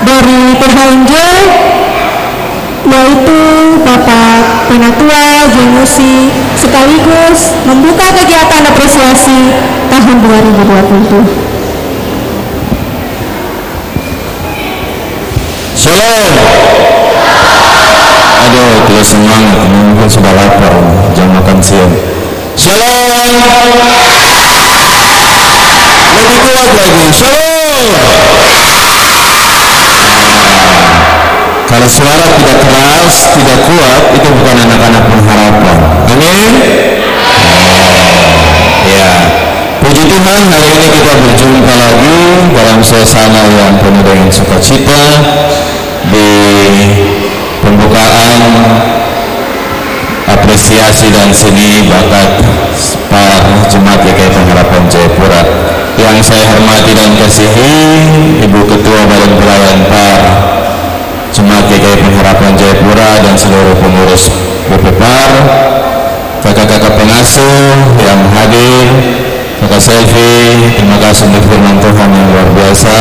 dari PHNJ, yaitu Bapak Penatua Jenusi, sekaligus membuka kegiatan apresiasi tahun 2020. Shalom. Aduh, tidak semangat, mungkin sudah lapar, jam makan siang. Shalom. Lebih kuat lagi. Shalom. Kalau suara tidak keras, tidak kuat, itu bukan anak-anak pengharapan. Amin. Ya, puji Tuhan, hari ini kita berjumpa lagi dalam suasana yang penuh dengan sukacita di pembukaan apresiasi dan seni bakat PAR Jemaat GKI Pengharapan Jayapura. Yang saya hormati dan kasihi Ibu Ketua Badan Pelayan PAR Jemaat GKI Pengharapan Jayapura dan seluruh pengurus BPPAR, kakak-kakak pengasuh yang hadir, kakak Selvi, terima kasih untuk firman Tuhan yang luar biasa.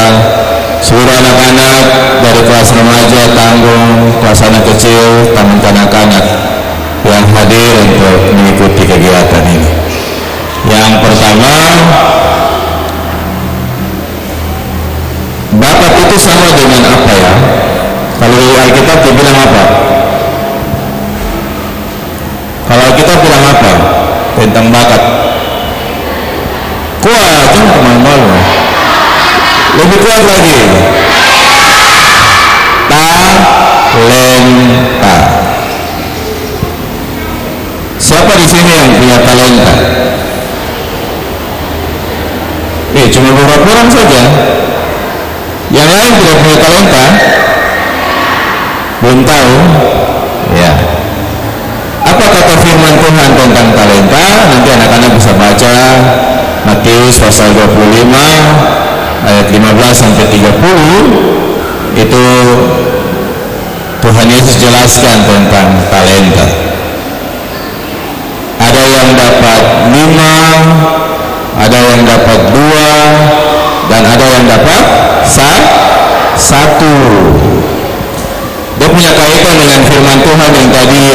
Seluruh anak-anak dari kelas remaja, tanggung, kelas anak kecil, taman kanak-kanak yang hadir untuk mengikuti kegiatan ini. Yang pertama, bakat itu sama dengan apa ya? Kalau di Alkitab dibilang apa? Kalau Alkitab bilang apa tentang bakat? Kuat, jangan kemana-mana. Lebih kuat lagi. Talenta. Siapa di sini yang punya talenta? Cuma beberapa orang saja. Yang lain tidak punya talenta. Belum tahu. Ya. apa kata firman Tuhan tentang talenta? Nanti anak-anak bisa baca Matius pasal 25 ayat 15 sampai 30. Itu Tuhan Yesus jelaskan tentang talenta. Ada yang dapat 5, ada yang dapat 2, dan ada yang dapat 1. Dia punya kaitan dengan firman Tuhan yang tadi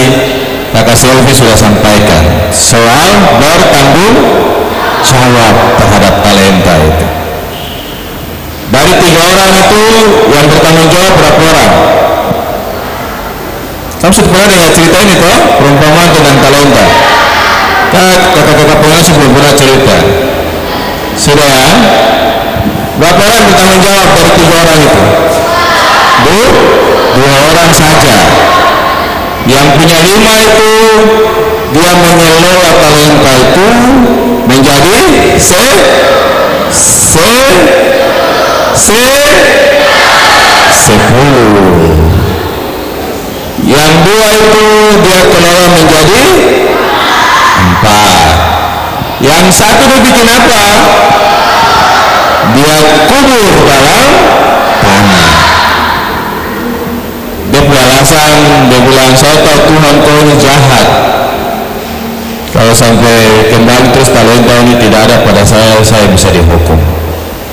Kakak Selvi sudah sampaikan, soal bertanggung jawab terhadap talenta itu. Dari 3 orang itu yang bertanggung jawab berapa orang? Kamu sudah pernah dengar cerita ini toh? Perumpamaan tentang talenta. Kakak-kakak pengasuh belum pernah cerita. Sudah ya? Berapa orang bertanggung jawab dari 3 orang itu? 2 orang saja. Yang punya 5 itu dia mengelola talenta itu menjadi 10. Yang 2 itu dia kelola menjadi 4. Yang 1 dia bikin apa? Dia kubur dalam tanah. Dia beralasan, dia bilang, saya tahu Tuhan kau ini jahat. Kalau sampai kembali terus talenta ini tidak ada pada saya bisa dihukum.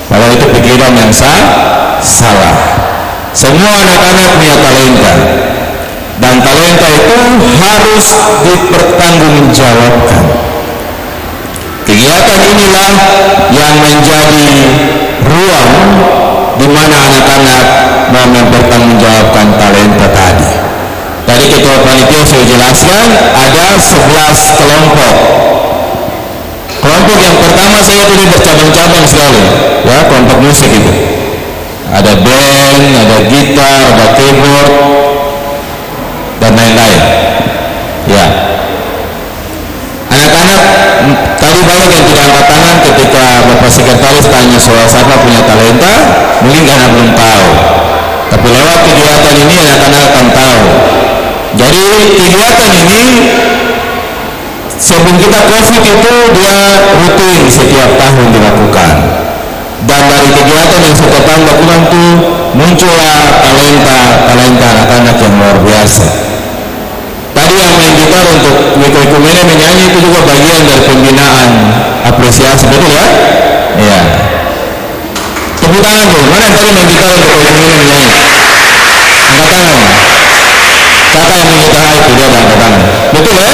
Padahal itu pikiran yang salah. Semua anak-anak punya talenta, dan talenta itu harus dipertanggungjawabkan. Kegiatan inilah yang menjadi ruang di mana anak-anak mau mempertanggungjawabkan talenta tadi. Tadi ketua panitia sudah jelaskan ada 11 kelompok. Kelompok yang pertama saya pilih bercabang-cabang sekali, ya, kelompok musik itu. Ada band, ada gitar, ada keyboard, dan lain-lain. Ya. Anak-anak tadi banyak yang tidak angkat tangan ketika Bapak Sekretaris tanya soal siapa punya talenta, mungkin karena belum tahu. Tapi lewat kegiatan ini anak-anak akan tahu. Jadi kegiatan ini sebelum kita COVID itu dia rutin setiap tahun dilakukan. Dan dari kegiatan yang setiap tahun dilakukan itu muncullah talenta anak-anak yang luar biasa. Tadi yang main gitar untuk Wiko-Wikumene menyanyi itu juga bagian dari pembinaan apresiasi, betul ya? Iya. Tepuk tangan tuh, mana yang tadi main gitar untuk Wiko-Wikumene menyanyi? Angkat tangan. Kakak yang main gitar itu dia ada angkat tangan. Betul ya?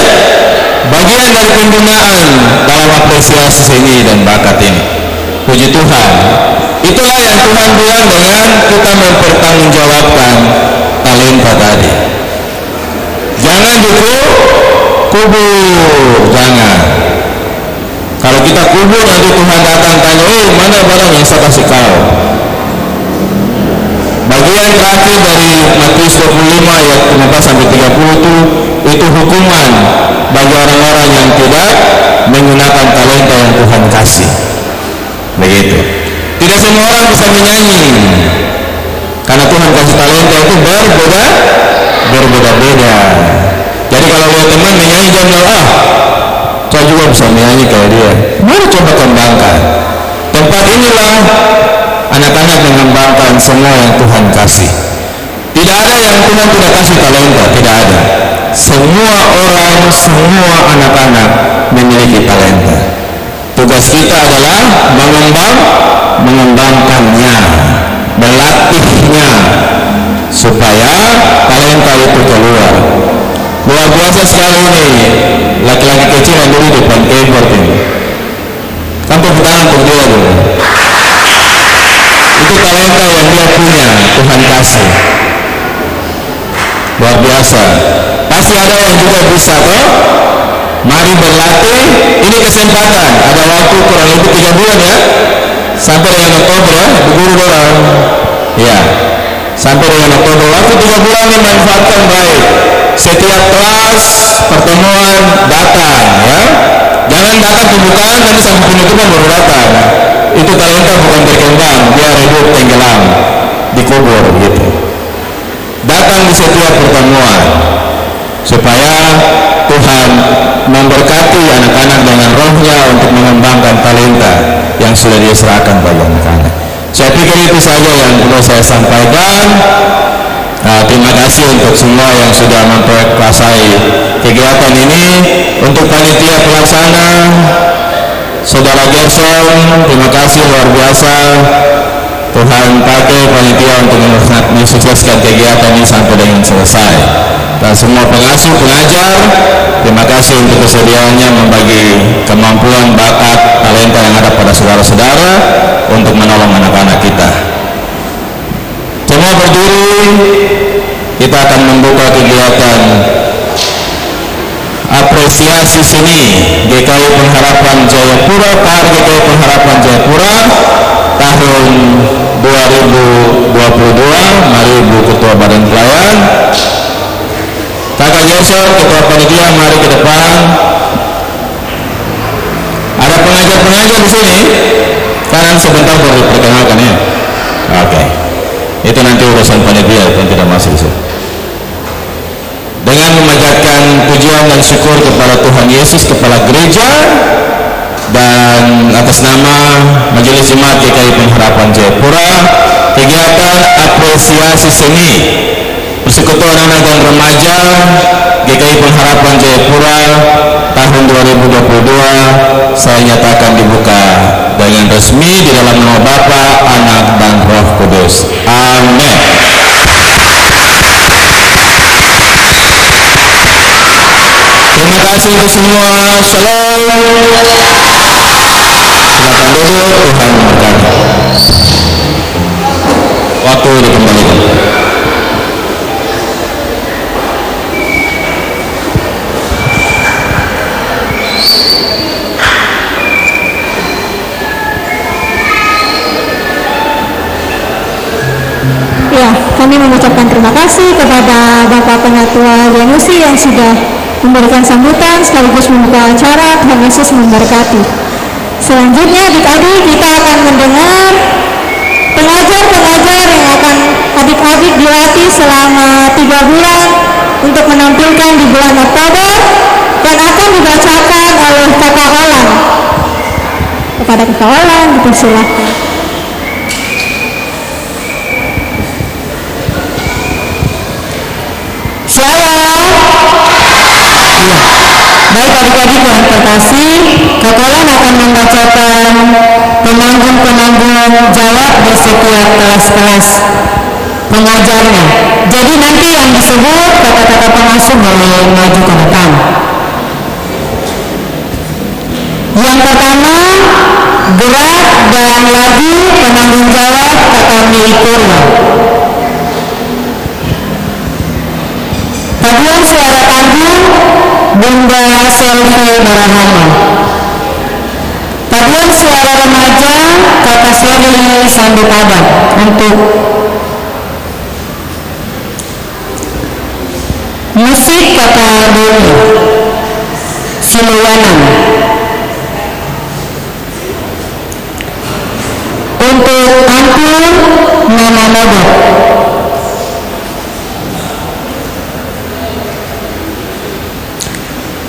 Bagian dari pembinaan dalam apresiasi seni dan bakat ini. Puji Tuhan. Itulah yang Tuhan bilang dengan kita mempertanggungjawabkan talenta tadi. Jangan kubur, jangan. Kalau kita kubur nanti Tuhan datang tanya, mana barang yang saya kasih kau? Bagian terakhir dari Matius 25 ayat 15 sampai 30 itu hukuman bagi orang-orang yang tidak menggunakan talenta yang Tuhan kasih. Begitu. Tidak semua orang bisa menyanyi, karena Tuhan kasih talenta itu berbeda-beda. Jadi kalau lihat teman menyanyi jangan saya juga bisa menyanyi kayak dia. Mari coba kembangkan. Tempat inilah anak-anak mengembangkan semua yang Tuhan kasih. Tidak ada yang Tuhan tidak kasih talenta, tidak ada. Semua orang, semua anak-anak memiliki talenta. Tugas kita adalah mengembangkannya, melatihnya supaya talenta itu keluar. Luar biasa sekali ini laki-laki kecil yang dulu depan keyboard ini. Kan tepuk tangan untuk dia dulu. Itu talenta yang dia punya, Tuhan kasih. Luar biasa. Pasti ada yang juga bisa toh. Mari berlatih. Ini kesempatan. Ada waktu kurang lebih 3 bulan ya. Sampai dengan Oktober ya, berguru orang. Ya. Sampai dengan Oktober. Waktu 3 bulan ini manfaatkan baik. Setiap kelas pertemuan datang ya. Jangan datang pembukaan nanti sampai penutupan baru datang. Itu talenta bukan berkembang, dia redup tenggelam, dikubur gitu. Datang di setiap pertemuan supaya Tuhan memberkati anak-anak dengan rohnya untuk mengembangkan talenta yang sudah diserahkan bagi anak-anak. Saya pikir itu saja yang perlu saya sampaikan. Terima kasih untuk semua yang sudah memperkuasai kegiatan ini. Untuk panitia pelaksana Saudara Gerson, terima kasih luar biasa. Tuhan pakai panitia untuk mensukseskan kegiatan ini sampai dengan selesai. Dan semua pengasuh pengajar, terima kasih untuk kesediaannya membagi kemampuan, bakat, talenta yang ada pada saudara-saudara untuk menolong anak-anak kita. Semua berdiri, kita akan membuka kegiatan apresiasi seni GKI Pengharapan Jayapura, PAR GKI Pengharapan Jayapura tahun 2022. Mari Ibu Ketua Badan Pelayan, Kakak Gerson, Ketua Panitia, mari ke depan. Ada pengajar-pengajar di sini, kanan sebentar baru diperkenalkan ya. Oke. Itu nanti urusan panitia yang tidak masuk di sini. Dengan memanjatkan pujian dan syukur kepada Tuhan Yesus, Kepala Gereja, dan atas nama Majelis Jemaat GKI Pengharapan Jayapura, kegiatan apresiasi seni Persekutuan Anak dan Remaja GKI Pengharapan Jayapura tahun 2022 saya nyatakan dibuka dengan resmi di dalam nama Bapa, Anak, dan Roh Kudus. Amin. Terima kasih untuk semua. Shalom. Silakan duduk. Tuhan memberkati. Waktu dikembalikan. Ya, kami mengucapkan terima kasih kepada Bapak Penatua Janusi yang sudah memberikan sambutan sekaligus membuka acara. Tuhan Yesus memberkati. Selanjutnya adik-adik kita akan mendengar pengajar-pengajar yang akan adik-adik dilatih selama 3 bulan untuk menampilkan di bulan Oktober dan akan dibacakan oleh Kakak Olan. Kepada Kakak Olan dipersilakan. Baik adik-adik yang terkasih, Kak Olan akan membacakan penanggung-penanggung jawab di setiap kelas-kelas pengajarnya. Jadi nanti yang disebut kata-kata pengasuh boleh maju ke depan. Yang pertama, gerak dan lagu penanggung jawab Kakak Mili Purna. Paduan suara tanggung Bunda Selvi Barahama. Paduan suara remaja Kakak Sherly Sambutada untuk musik Kakak Doni Siluwanan. Untuk ampun Mama Modok.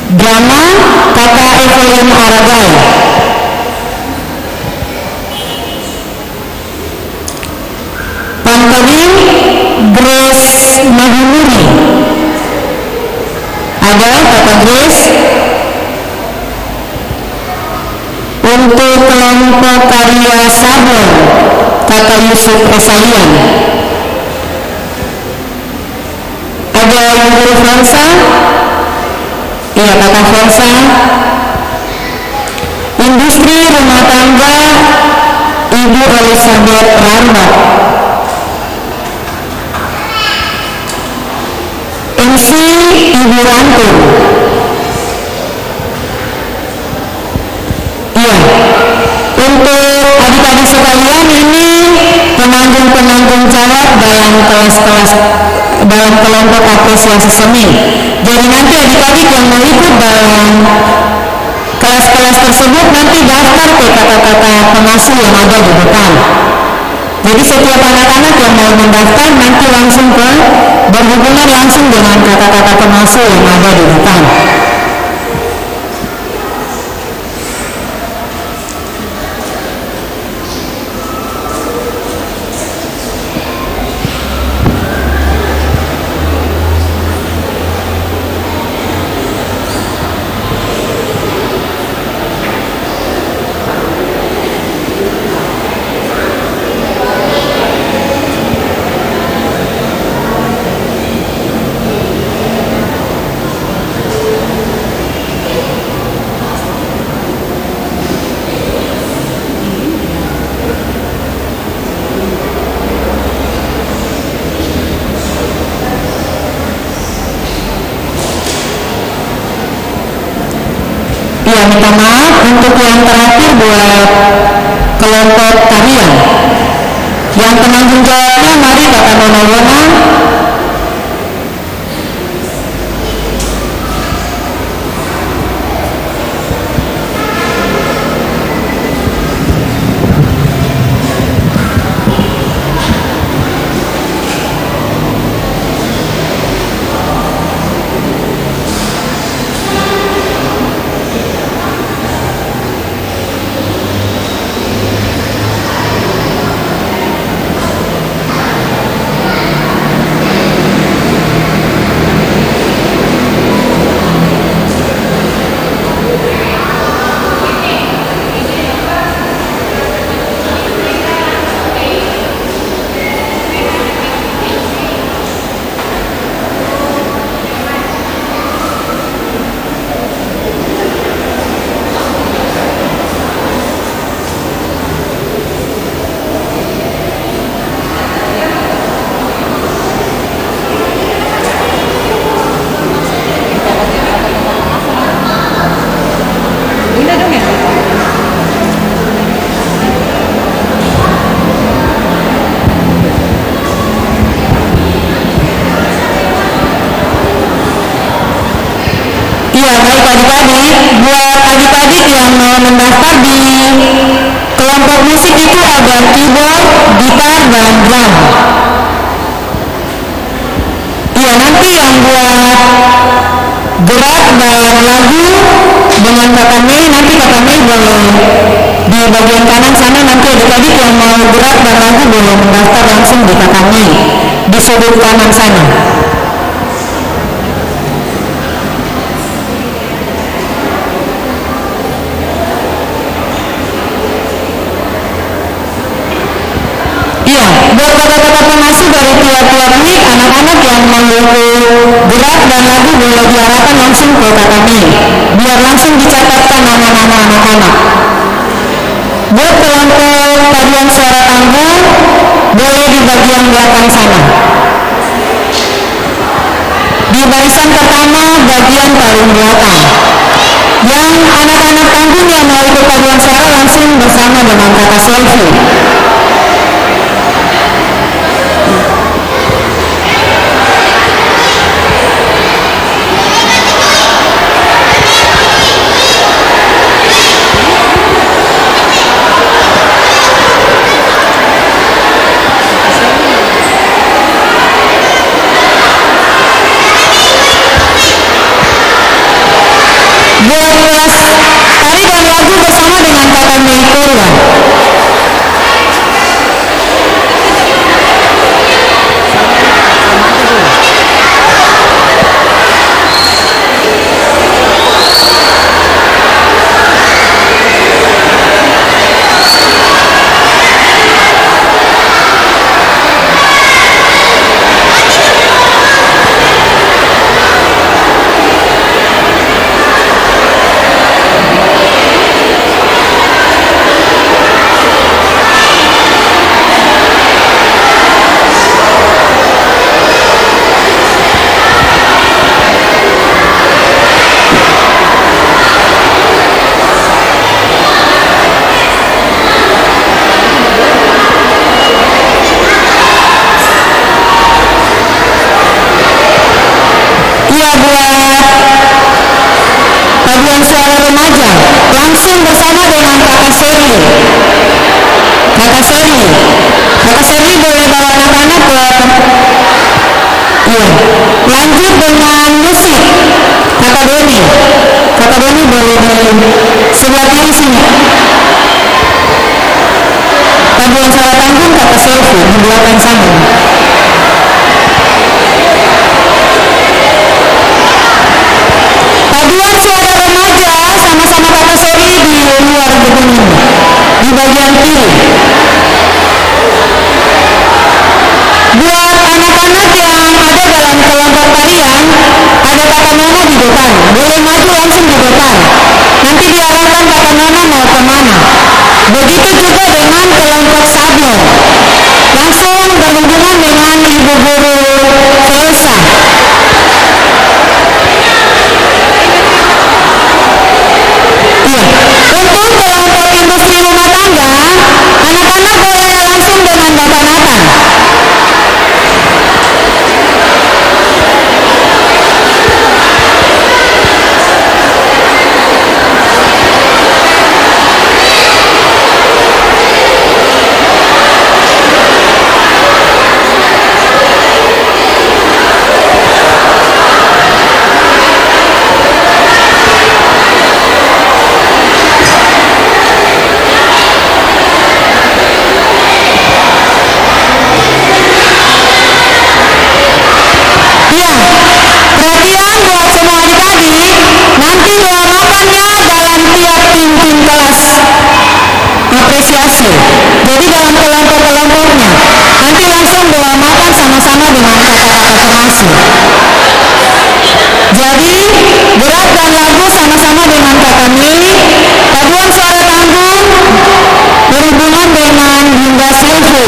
Drama Kakak Evelyn Aragai. Pantomim Grace Mahumuri. Ada Kakak Grace. Untuk kelompok karya Sabon Kakak Yusuf Rosalian. Ada Ibu Fransa. Iya, Kakak Fransa. Industri rumah tangga Ibu Elizabeth Rahmat. MC Ibu Rantum. Iya, untuk adik-adik sekalian ini penanggung-penanggung jawab dalam kelas-kelas dalam kelompok apresiasi seni. Jadi nanti adik-adik yang mau ikut dalam kelas-kelas tersebut nanti daftar ke kata-kata pengasuh yang ada di depan. Jadi setiap anak-anak yang mau mendaftar nanti langsung berhubungan langsung dengan kata-kata pemasuk yang ada di depan. Ya, minta maaf untuk yang terakhir buat kelompok tarian. Yang penanggung jawabnya mari Kakak Nona Wona. Iya, baik adik-adik, buat adik-adik yang mau mendaftar di kelompok musik itu ada keyboard, gitar, dan drum. Iya, nanti yang buat gerak dan lagu dengan Kakak Mei, nanti Kakak Mei boleh di bagian kanan sana, nanti adik-adik yang mau gerak dan lagu boleh mendaftar langsung di Kakak Mei di sudut kanan sana. Iya, buat kata-kata pemasuk dari tiap-tiap week, anak-anak yang mau gerak dan lagu boleh diarahkan langsung ke Kakak Mei, biar langsung dicatatkan nama-nama anak-anak. Buat kelompok paduan suara tangguh, boleh di bagian belakang sana. Di barisan pertama, bagian paling belakang. Yang anak-anak tangguh yang mau ikut paduan suara langsung bersama dengan Kakak Selfie. Buat kelas tari dan lagu bersama dengan Kakak Mei Purwa. sebelah kiri sini. Paduan suara tanggung kata selfie di belakang sana. Paduan suara remaja sama-sama kata sorry di luar gedung ini, di bagian kiri. Buat anak-anak yang ada dalam kelompok tarian, ada kakak Nona di depan, boleh maju langsung di depan. Nanti diarahkan kakak Nona mau kemana. Begitu juga dengan kelompok sablon, langsung berhubungan dengan Ibu Guru Felsa. Iya, untuk kelompok industri rumah tangga, anak-anak boleh langsung dengan Bapak Nathan. Jadi dalam kelompok-kelompoknya nanti langsung bawa makan sama-sama dengan kakak-kakak termasuk. Jadi gerak dan lagu sama-sama dengan kakak Mili. Paduan suara tanggung berhubungan dengan Bunda Silvi.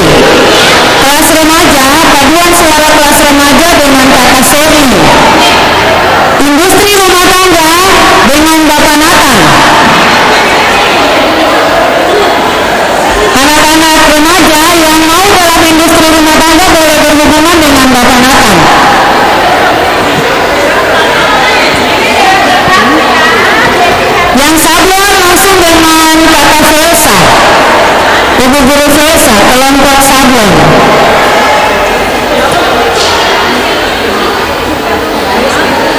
Kelas remaja, paduan suara kelas remaja dengan kakak Seri. Industri rumah tangga dengan Bapak Nathan. Anak-anak remaja yang mau dalam industri rumah tangga boleh berhubungan dengan Bapak Nathan. Yang sablon langsung dengan kakak Felsa, Ibu Guru Felsa, kelompok sablon.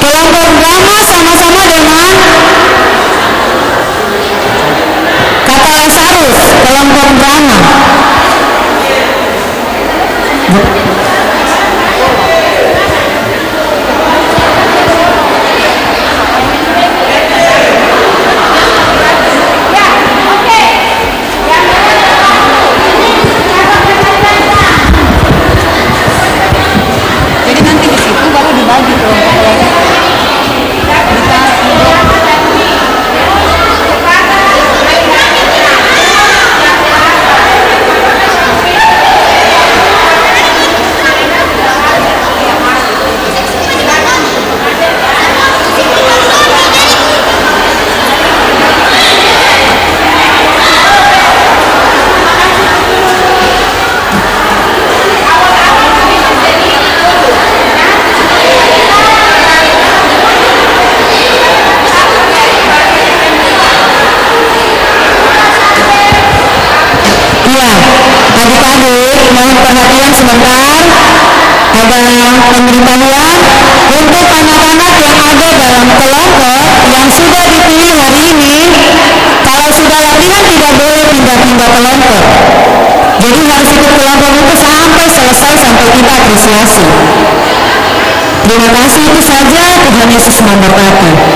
Kelompok drama sama-sama dengan kakak Lazarus, kelompok drama. Jadi nanti di situ baru dibagi kelompok-kelompok. Adik-adik, mohon perhatian sebentar. Ada pemberitahuan untuk anak-anak yang ada dalam kelompok yang sudah dipilih hari ini. Kalau sudah latihan tidak boleh pindah-pindah kelompok. Jadi harus ikut kelompok itu sampai selesai, sampai kita apresiasi. Terima kasih, itu saja. Tuhan Yesus memberkati.